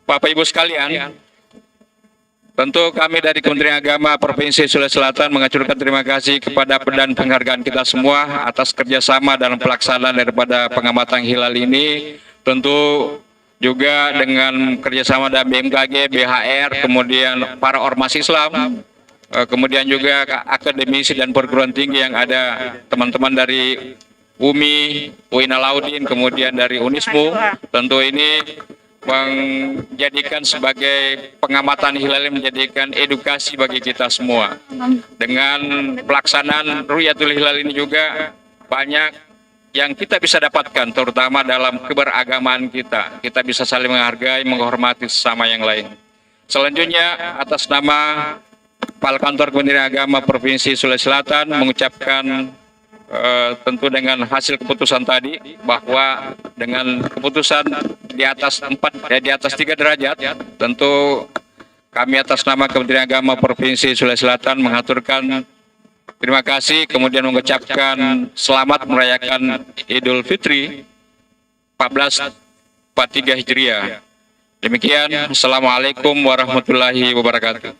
Bapak Ibu sekalian, tentu kami dari Kementerian Agama Provinsi Sulawesi Selatan mengaturkan terima kasih kepada dan penghargaan kita semua atas kerjasama dalam pelaksanaan daripada pengamatan hilal ini. Tentu juga dengan kerjasama dari BMKG, BHR, kemudian para ormas Islam, kemudian juga akademisi dan perguruan tinggi yang ada, teman-teman dari UMI, UIN Alauddin, kemudian dari Unismu. Tentu ini menjadikan sebagai pengamatan hilal, menjadikan edukasi bagi kita semua. Dengan pelaksanaan Ru'yatul Hilal ini juga banyak yang kita bisa dapatkan, terutama dalam keberagamaan kita. Kita bisa saling menghargai, menghormati sesama yang lain. Selanjutnya, atas nama Kepala Kantor Kementerian Agama Provinsi Sulawesi Selatan mengucapkan tentu dengan hasil keputusan tadi, bahwa dengan keputusan di atas 3 derajat, tentu kami atas nama Kementerian Agama Provinsi Sulawesi Selatan mengaturkan terima kasih, kemudian mengucapkan selamat merayakan Idul Fitri 1443 Hijriah. Demikian, Assalamualaikum warahmatullahi wabarakatuh.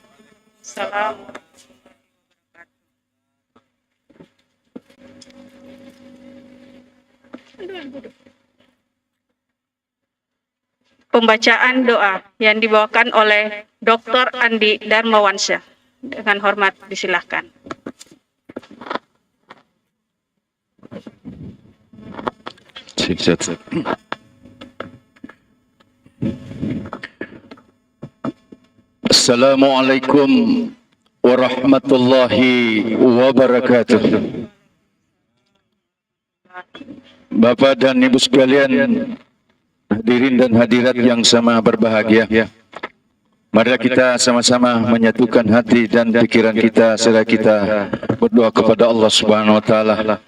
Pembacaan doa yang dibawakan oleh Dr. Andi Darmawansyah. Dengan hormat disilahkan. Assalamualaikum warahmatullahi wabarakatuh. Bapak dan Ibu sekalian, hadirin dan hadirat yang sama berbahagia, mari kita sama-sama menyatukan hati dan pikiran kita serta kita berdoa kepada Allah Subhanahu wa taala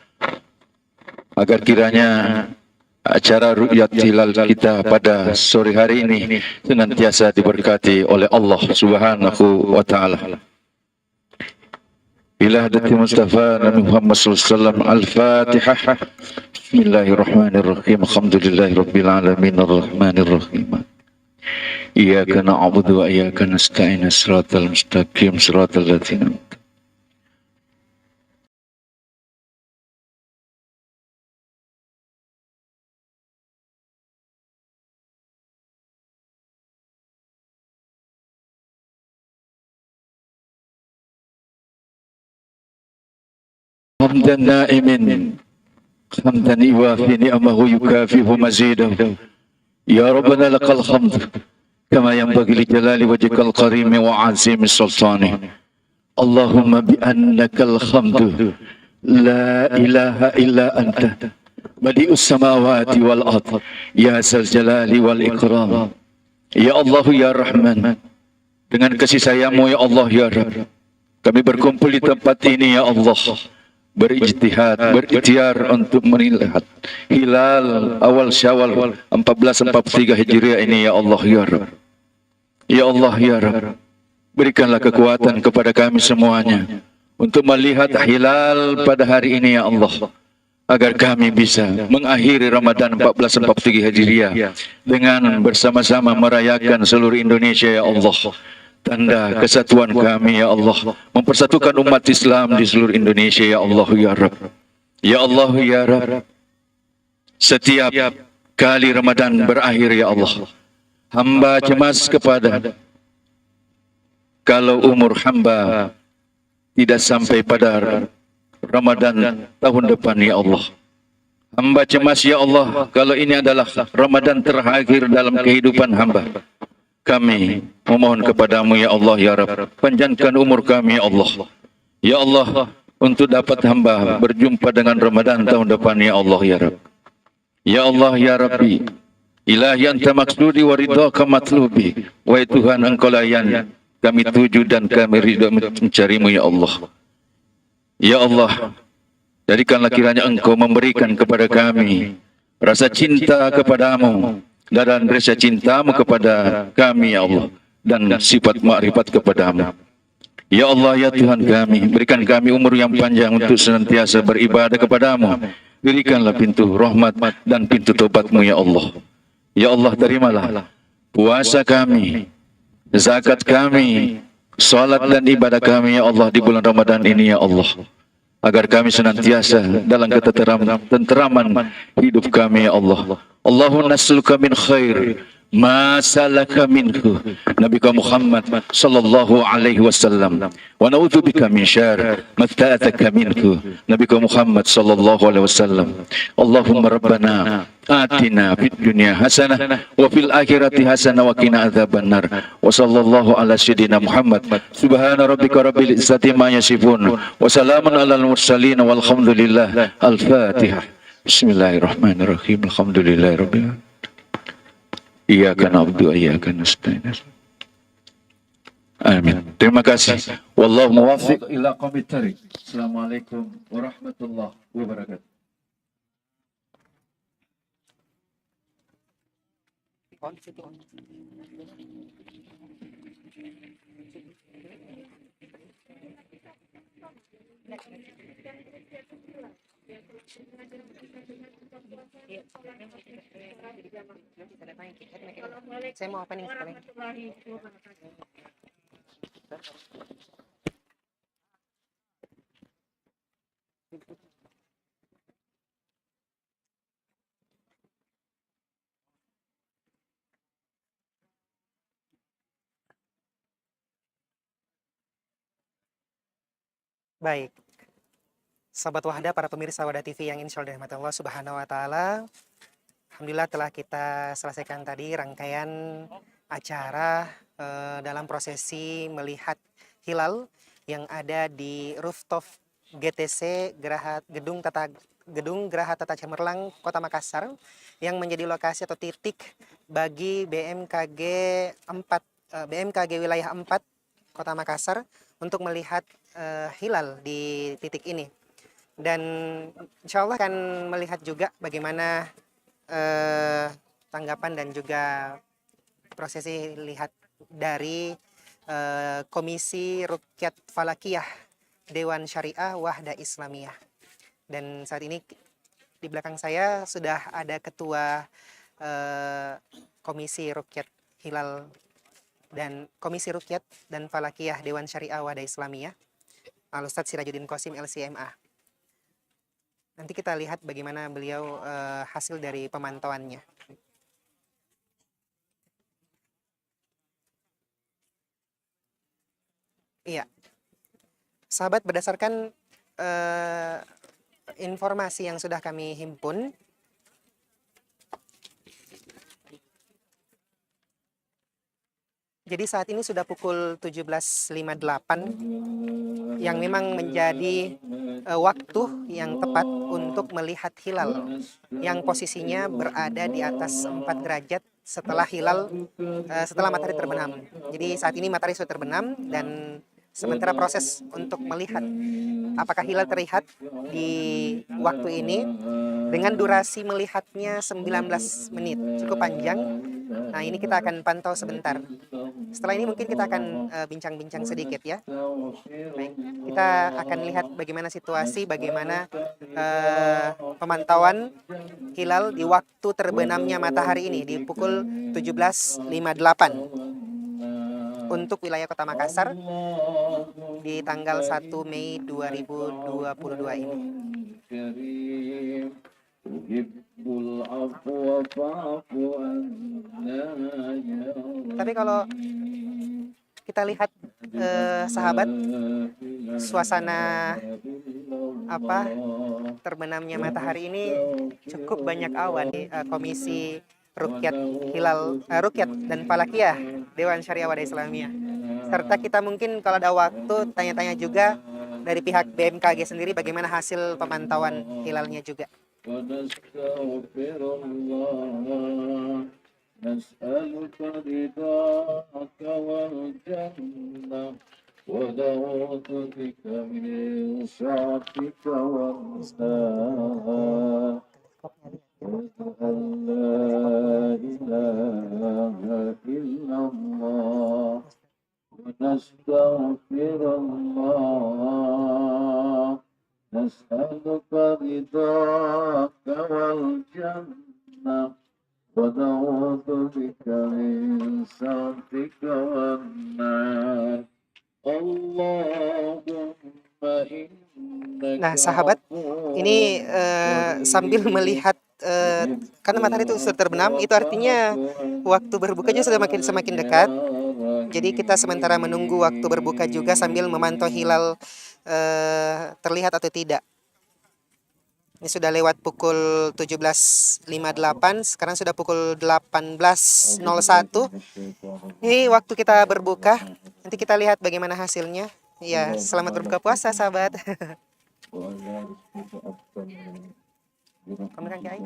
agar kiranya acara Ru'yat Hilal kita pada sore hari ini senantiasa diberkati oleh Allah Subhanahu wa taala. Ila hadati Mustafa Nabi Muhammad sallallahu alaihi wasallam. Al-Fatihah. Bismillahirrahmanirrahim. Alhamdulillahirabbil alamin arrahmanir rahim. Iyyaka na'budu wa iyyaka nasta'in. Shiratal mustaqim shiratal ladzina hamdan na'imin hamdan yuwafi ni'amahu yukafihu mazidahu. Ya Rabbana lakal hamd kama yanbaghi li jalali wajhikal karim wa azimi sultani. Allahumma bi annakal hamdu la ilaha illa anta badi'us samawati wal ard ya zal jalali wal ikram. Ya Allah ya Rahman, dengan kasih sayang-Mu ya Allah ya Rabb, kami berkumpul di tempat ini ya Allah, berijtihad, berikhtiar untuk melihat hilal awal Syawal 1443 Hijriah ini ya Allah ya Rabb. Ya Allah ya Rabb, berikanlah kekuatan kepada kami semuanya untuk melihat hilal pada hari ini ya Allah, agar kami bisa mengakhiri Ramadan 1443 Hijriah dengan bersama-sama merayakan seluruh Indonesia ya Allah. Tanda kesatuan kami ya Allah, mempersatukan umat Islam di seluruh Indonesia ya Allah ya Rabb. Ya Allah ya Rabb, setiap kali Ramadan berakhir ya Allah, hamba cemas kepada kalau umur hamba tidak sampai pada Ramadan tahun depan ya Allah. Hamba cemas ya Allah, kalau ini adalah Ramadan terakhir dalam kehidupan hamba. Kami memohon kepadamu ya Allah ya Rabb, panjangkan umur kami ya Allah. Ya Allah, untuk dapat hamba berjumpa dengan Ramadan tahun depan ya Allah ya Rabb. Ya Allah ya Rabbi, Ilahi anta maksudi wa ridhaka matlubi. Wahai Tuhan, engkau lah yang kami tuju dan kami ridho mencarimu ya Allah. Ya Allah, jadikanlah kiranya engkau memberikan kepada kami rasa cinta kepadamu dan rasa cintamu kepada kami ya Allah, dan sifat makrifat kepadamu. Ya Allah ya Tuhan kami, berikan kami umur yang panjang untuk senantiasa beribadah kepadamu. Berikanlah pintu rahmat dan pintu taubatmu ya Allah. Ya Allah, terimalah puasa kami, zakat kami, salat dan ibadah kami ya Allah di bulan Ramadan ini ya Allah, agar kami senantiasa dalam ketenteraman hidup kami ya Allah. Allahumma nas'aluka min khair ma salaka minhu Nabi Muhammad sallallahu alaihi wasallam, wa na'udzubika min syarr ma ta'ataka minhu Nabi Muhammad sallallahu alaihi wasallam. Allahumma rabbana atina fid dunya hasanah wa fil akhirati hasanah wa qina adzabannar. Wa sallallahu ala sayyidina Muhammad. Subhana rabbika rabbil izzati ma yasifun wa salamun alal mursalin walhamdulillah. Al-Fatihah. Bismillahirrahmanirrahim. Alhamdulillahirabbil alamin. Iyyaka na'budu wa iyyaka nasta'in. Amin. Terima kasih. Wallahu muwaffiq ila aqwamit thariq. Assalamualaikum warahmatullahi wabarakatuh. Saya mau opening sekali. Baik, sahabat Wahda, para pemirsa Wahda TV yang insya Allah dirahmati Allah Subhanahu Wa Taala. Alhamdulillah telah kita selesaikan tadi rangkaian acara dalam prosesi melihat hilal yang ada di rooftop GTC Gedung Geraha Tata Cemerlang Kota Makassar, yang menjadi lokasi atau titik bagi BMKG wilayah 4 Kota Makassar untuk melihat hilal di titik ini. Dan insya Allah akan melihat juga bagaimana tanggapan dan juga prosesi lihat dari Komisi Ruqyat Falakiyah Dewan Syariah Wahda Islamiyah. Dan saat ini di belakang saya sudah ada Ketua Komisi Ruqyat Hilal dan Komisi Ruqyat dan Falakiyah Dewan Syariah Wahda Islamiyah, Al-Ustadz Sirajuddin Qasim LCMA. Nanti kita lihat bagaimana beliau hasil dari pemantauannya. Iya, sahabat, berdasarkan informasi yang sudah kami himpun, jadi saat ini sudah pukul 17.58 yang memang menjadi waktu yang tepat untuk melihat hilal yang posisinya berada di atas 4 derajat setelah setelah matahari terbenam. Jadi saat ini matahari sudah terbenam, dan sementara proses untuk melihat apakah hilal terlihat di waktu ini dengan durasi melihatnya 19 menit, cukup panjang. Nah, ini kita akan pantau sebentar. Setelah ini mungkin kita akan bincang-bincang sedikit ya. Baik, kita akan lihat bagaimana situasi, bagaimana pemantauan hilal di waktu terbenamnya matahari ini di pukul 17.58 untuk wilayah Kota Makassar di tanggal 1 Mei 2022 ini. Tapi kalau kita lihat sahabat, suasana terbenamnya matahari ini cukup banyak awan di Komisi Rukyat Rukyat dan Falakiyah Dewan Syariah Wadah Islamiyah. Serta kita mungkin kalau ada waktu tanya-tanya juga dari pihak BMKG sendiri bagaimana hasil pemantauan hilalnya juga. ونعوذ بك من سخطك والنار أن لا إله إلا الله ونستغفر الله نسألك رضاك والجنة ونعوذ بك من سخطك والنار. Nah, sahabat, ini sambil melihat karena matahari itu sudah terbenam, itu artinya waktu berbuka juga sudah semakin dekat. Jadi kita sementara menunggu waktu berbuka juga sambil memantau hilal terlihat atau tidak. Ini sudah lewat pukul 17.58, sekarang sudah pukul 18.01. Ini waktu kita berbuka, nanti kita lihat bagaimana hasilnya. Ya, selamat berbuka puasa, sahabat. Kamu kan Kiai?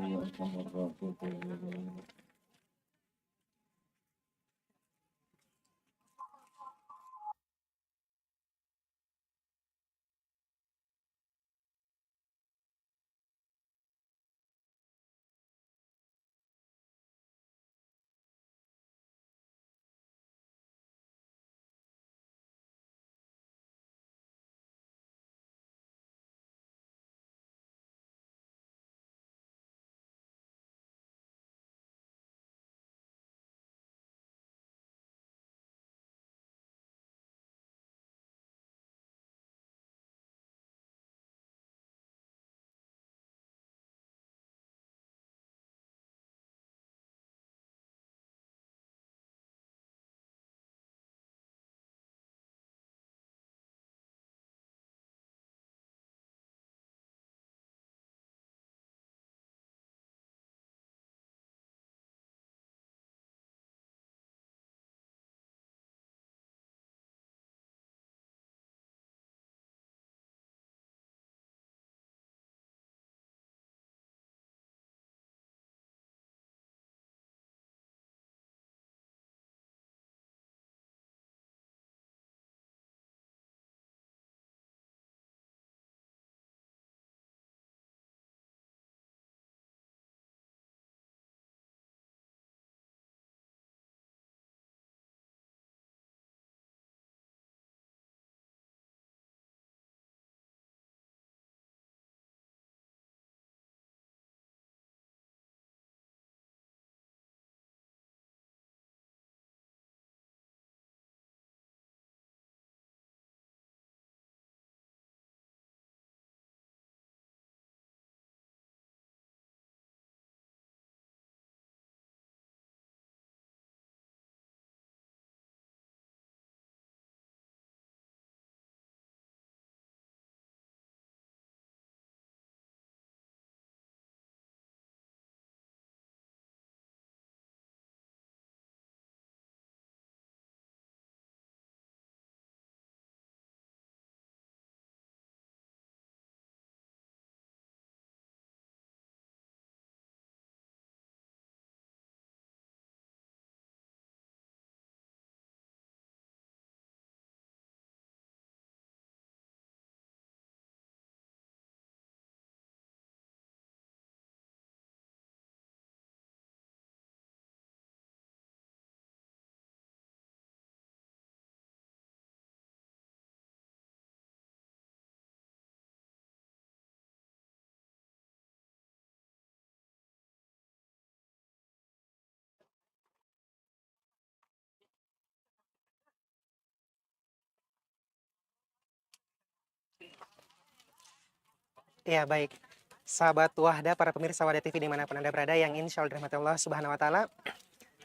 Ya, baik. Sahabat Wahda, para pemirsa Wahda TV dimanapun Anda berada, yang insya Allah dirahmati Allah Subhanahu wa Ta'ala.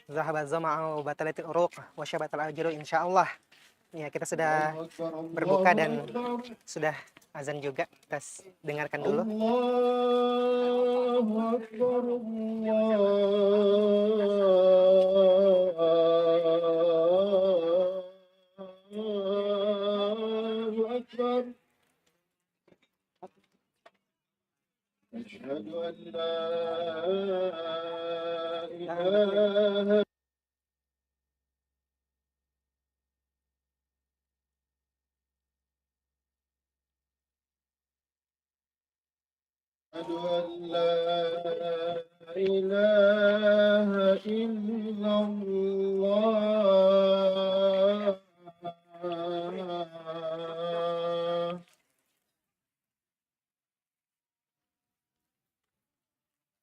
Zahabat zama'u batalatil uruq wa syabatal ajru insya Allah. Ya, kita sudah berbuka dan sudah azan juga. Kita dengarkan dulu. Allahu Akbar, Allahu Akbar. Asyhadu an la ilaha أشهد أن لا إله إلا الله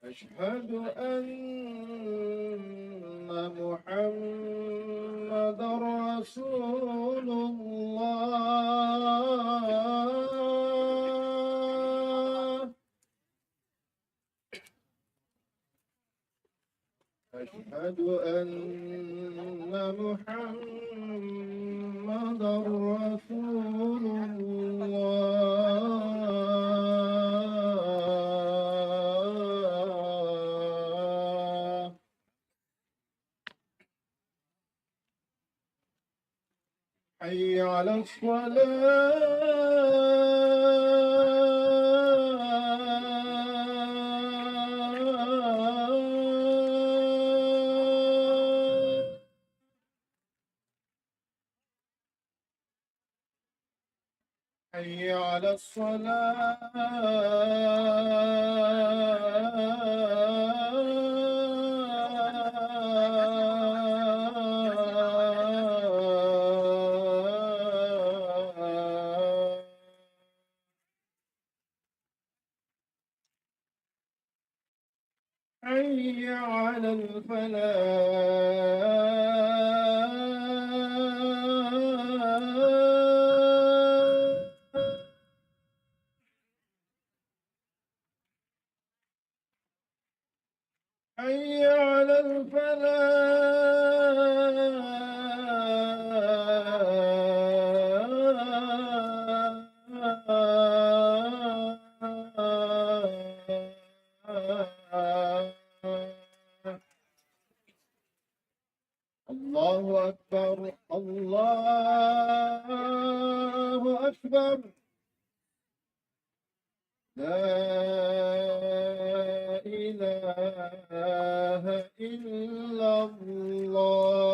أشهد أن محمد رسول الله أشهد أن محمد رسول الله حي على الصلاة حي على الصلاة حي على الفلاح حي على الفلاح الله أكبر الله أكبر لا إله إلا الله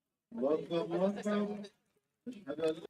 الله أكبر أشهد أن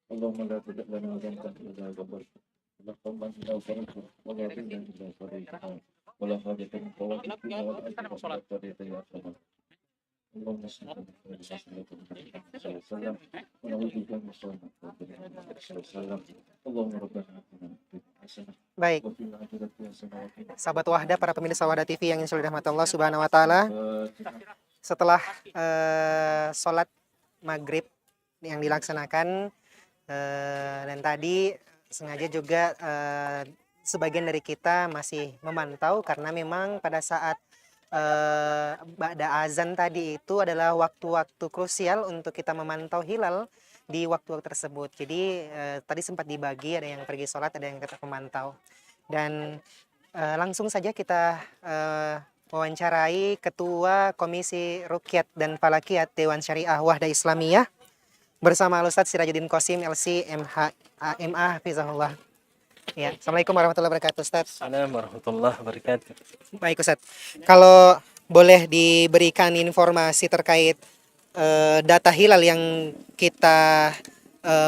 اللهم لا تدع لنا ذنبا الا غفرته ولا قوما الا فرجته ولا دينا الا قضيته ولا حاجة من حوائج الدنيا والاخره الا قضيتها يا ارحم الراحمين. اللهم صل على محمد صلى الله عليه وسلم ونعوذ بك من شر ما صلى الله عليه وسلم. اللهم ربنا اتنا في الدنيا حسنه Baik, وفي الاخره حسنه وقنا sahabat Wahda, para pemirsa Wahda TV yang insya Allah dirahmati Allah Subhanahu wa Ta'ala, setelah sholat maghrib yang dilaksanakan, dan tadi sengaja juga sebagian dari kita masih memantau karena memang pada saat ba'da azan tadi itu adalah waktu-waktu krusial untuk kita memantau hilal di waktu-waktu tersebut. Jadi tadi sempat dibagi, ada yang pergi sholat, ada yang tetap memantau. Dan langsung saja kita wawancarai Ketua Komisi Ruqyat dan Falakiyat Dewan Syariah Wahda Islamiyah bersama Ustadz Sirajuddin Qasim LC MA Hafizahullah. Ya, Assalamualaikum warahmatullahi wabarakatuh, Ustadz. Assalamualaikum warahmatullahi wabarakatuh. Baik, Ustadz. Kalau boleh diberikan informasi terkait data hilal yang kita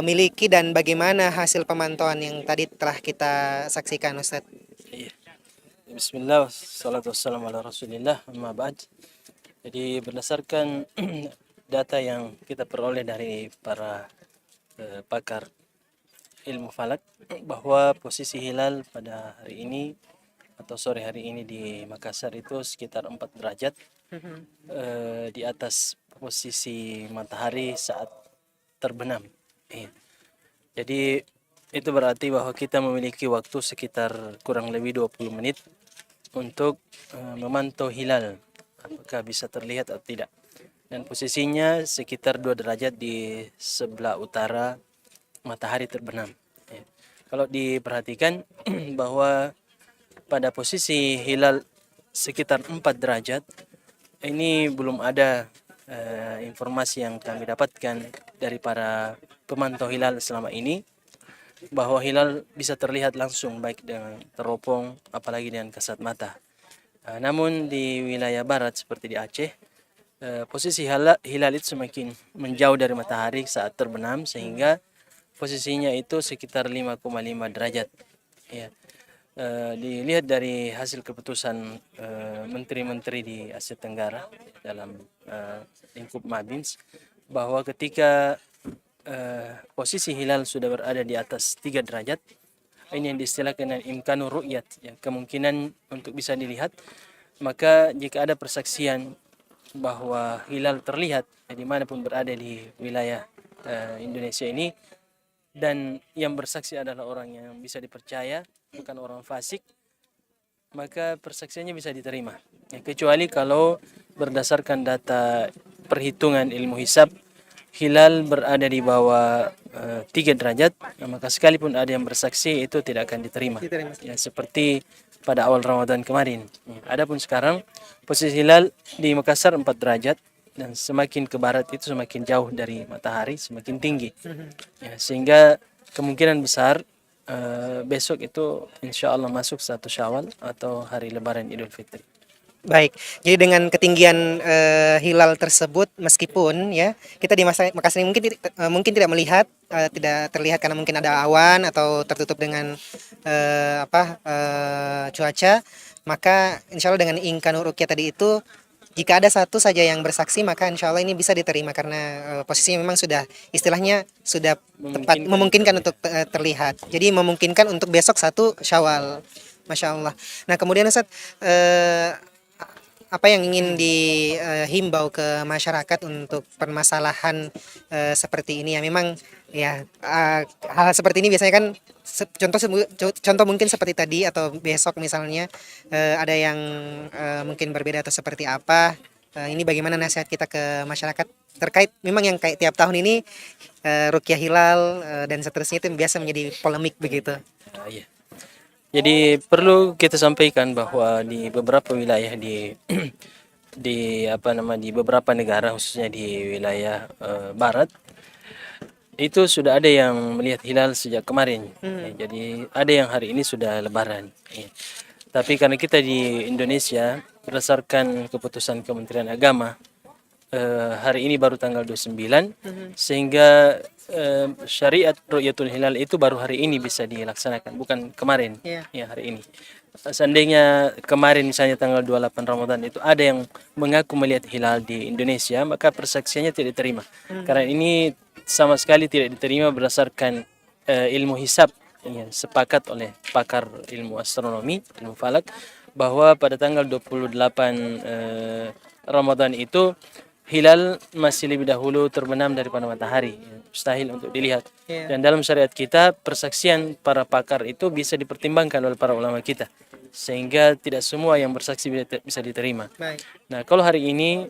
miliki dan bagaimana hasil pemantauan yang tadi telah kita saksikan, Ustadz. Iya. Bismillah, wassalatu wassalamu ala rasulillah, amma ba'd. Jadi berdasarkan data yang kita peroleh dari para pakar ilmu falak, bahwa posisi hilal pada hari ini atau sore hari ini di Makassar itu sekitar 4 derajat di atas posisi matahari saat terbenam. Jadi itu berarti bahwa kita memiliki waktu sekitar kurang lebih 20 menit untuk memantau hilal, apakah bisa terlihat atau tidak. Dan posisinya sekitar 2 derajat di sebelah utara matahari terbenam. Kalau diperhatikan bahwa pada posisi hilal sekitar 4 derajat, ini belum ada informasi yang kami dapatkan dari para pemantau hilal selama ini, bahwa hilal bisa terlihat langsung baik dengan teropong apalagi dengan kasat mata. Namun di wilayah barat seperti di Aceh, posisi hilal itu semakin menjauh dari matahari saat terbenam sehingga posisinya itu sekitar 5,5 derajat. Ya. Dilihat dari hasil keputusan menteri-menteri di Asia Tenggara dalam lingkup Mabins, bahwa ketika posisi hilal sudah berada di atas 3 derajat, ini yang diistilahkan dengan imkanu ru'yat, ya, kemungkinan untuk bisa dilihat, maka jika ada persaksian bahwa hilal terlihat dimanapun berada di wilayah Indonesia ini, dan yang bersaksi adalah orang yang bisa dipercaya, bukan orang fasik, maka persaksiannya bisa diterima. Ya, kecuali kalau berdasarkan data perhitungan ilmu hisab, hilal berada di bawah 3 derajat, maka sekalipun ada yang bersaksi itu tidak akan diterima. Ya, seperti pada awal Ramadan kemarin. Adapun sekarang posisi hilal di Makassar 4 derajat, dan semakin ke barat itu semakin jauh dari matahari, semakin tinggi. Ya, sehingga kemungkinan besar besok itu insya Allah masuk 1 Syawal atau hari Lebaran Idul Fitri. Baik, jadi dengan ketinggian hilal tersebut, meskipun ya kita di Makassar ini mungkin tidak melihat, tidak terlihat karena mungkin ada awan atau tertutup dengan cuaca, maka insya Allah dengan imkanu ruqyah tadi itu, jika ada satu saja yang bersaksi, maka insya Allah ini bisa diterima karena posisinya memang sudah istilahnya sudah tepat memungkinkan untuk terlihat. Jadi memungkinkan untuk besok 1 Syawal. Masya Allah. Nah kemudian Ustaz, apa yang ingin dihimbau ke masyarakat untuk permasalahan seperti ini ya? Memang ya hal seperti ini biasanya kan contoh mungkin seperti tadi atau besok misalnya ada yang mungkin berbeda atau seperti apa. Ini bagaimana nasihat kita ke masyarakat terkait memang yang kayak tiap tahun ini rukyah hilal dan seterusnya itu biasa menjadi polemik begitu. Iya. Jadi perlu kita sampaikan bahwa di beberapa wilayah di beberapa negara khususnya di wilayah barat itu sudah ada yang melihat hilal sejak kemarin. Ya, jadi ada yang hari ini sudah lebaran. Ya. Tapi karena kita di Indonesia berdasarkan keputusan Kementerian Agama hari ini baru tanggal 29 sehingga syariat Ru'yatul Hilal itu baru hari ini bisa dilaksanakan, bukan kemarin. Ya, hari ini. Seandainya kemarin misalnya tanggal 28 Ramadan itu ada yang mengaku melihat hilal di Indonesia, maka persaksiannya tidak diterima. Karena ini sama sekali tidak diterima berdasarkan ilmu hisab yang sepakat oleh pakar ilmu astronomi, ilmu falak, bahwa pada tanggal 28 Ramadan itu hilal masih lebih dahulu terbenam daripada matahari, mustahil untuk dilihat. Dan dalam syariat kita persaksian para pakar itu bisa dipertimbangkan oleh para ulama kita, sehingga tidak semua yang bersaksi bisa diterima. Nah, kalau hari ini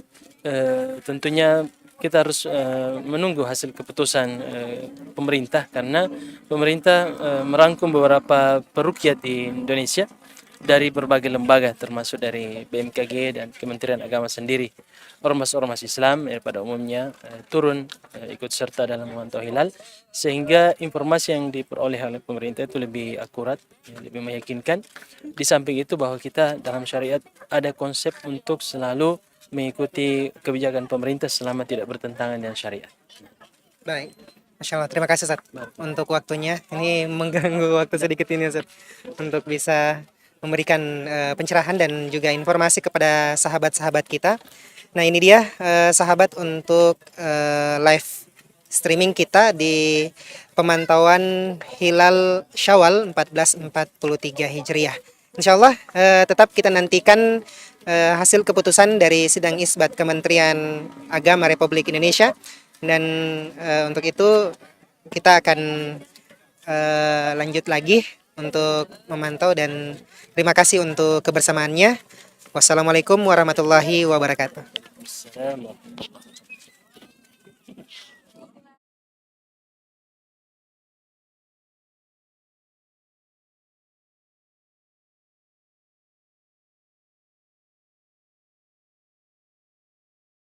tentunya kita harus menunggu hasil keputusan pemerintah, karena pemerintah merangkum beberapa peruqyah di Indonesia dari berbagai lembaga termasuk dari BMKG dan Kementerian Agama sendiri. Ormas-ormas Islam pada umumnya turun ikut serta dalam memantau hilal, sehingga informasi yang diperoleh oleh pemerintah itu lebih akurat, lebih meyakinkan. Di samping itu bahwa kita dalam syariat ada konsep untuk selalu mengikuti kebijakan pemerintah selama tidak bertentangan dengan syariat. Baik, Masya Allah, terima kasih Ustaz untuk waktunya. Ini mengganggu waktu sedikit ini Ustaz, untuk bisa memberikan pencerahan dan juga informasi kepada sahabat-sahabat kita. Nah, ini dia sahabat untuk live streaming kita di pemantauan hilal Syawal 1443 Hijriah. Insya Allah tetap kita nantikan hasil keputusan dari sidang isbat Kementerian Agama Republik Indonesia, dan untuk itu kita akan lanjut lagi untuk memantau, dan terima kasih untuk kebersamaannya. Wassalamualaikum warahmatullahi wabarakatuh. Assalamualaikum.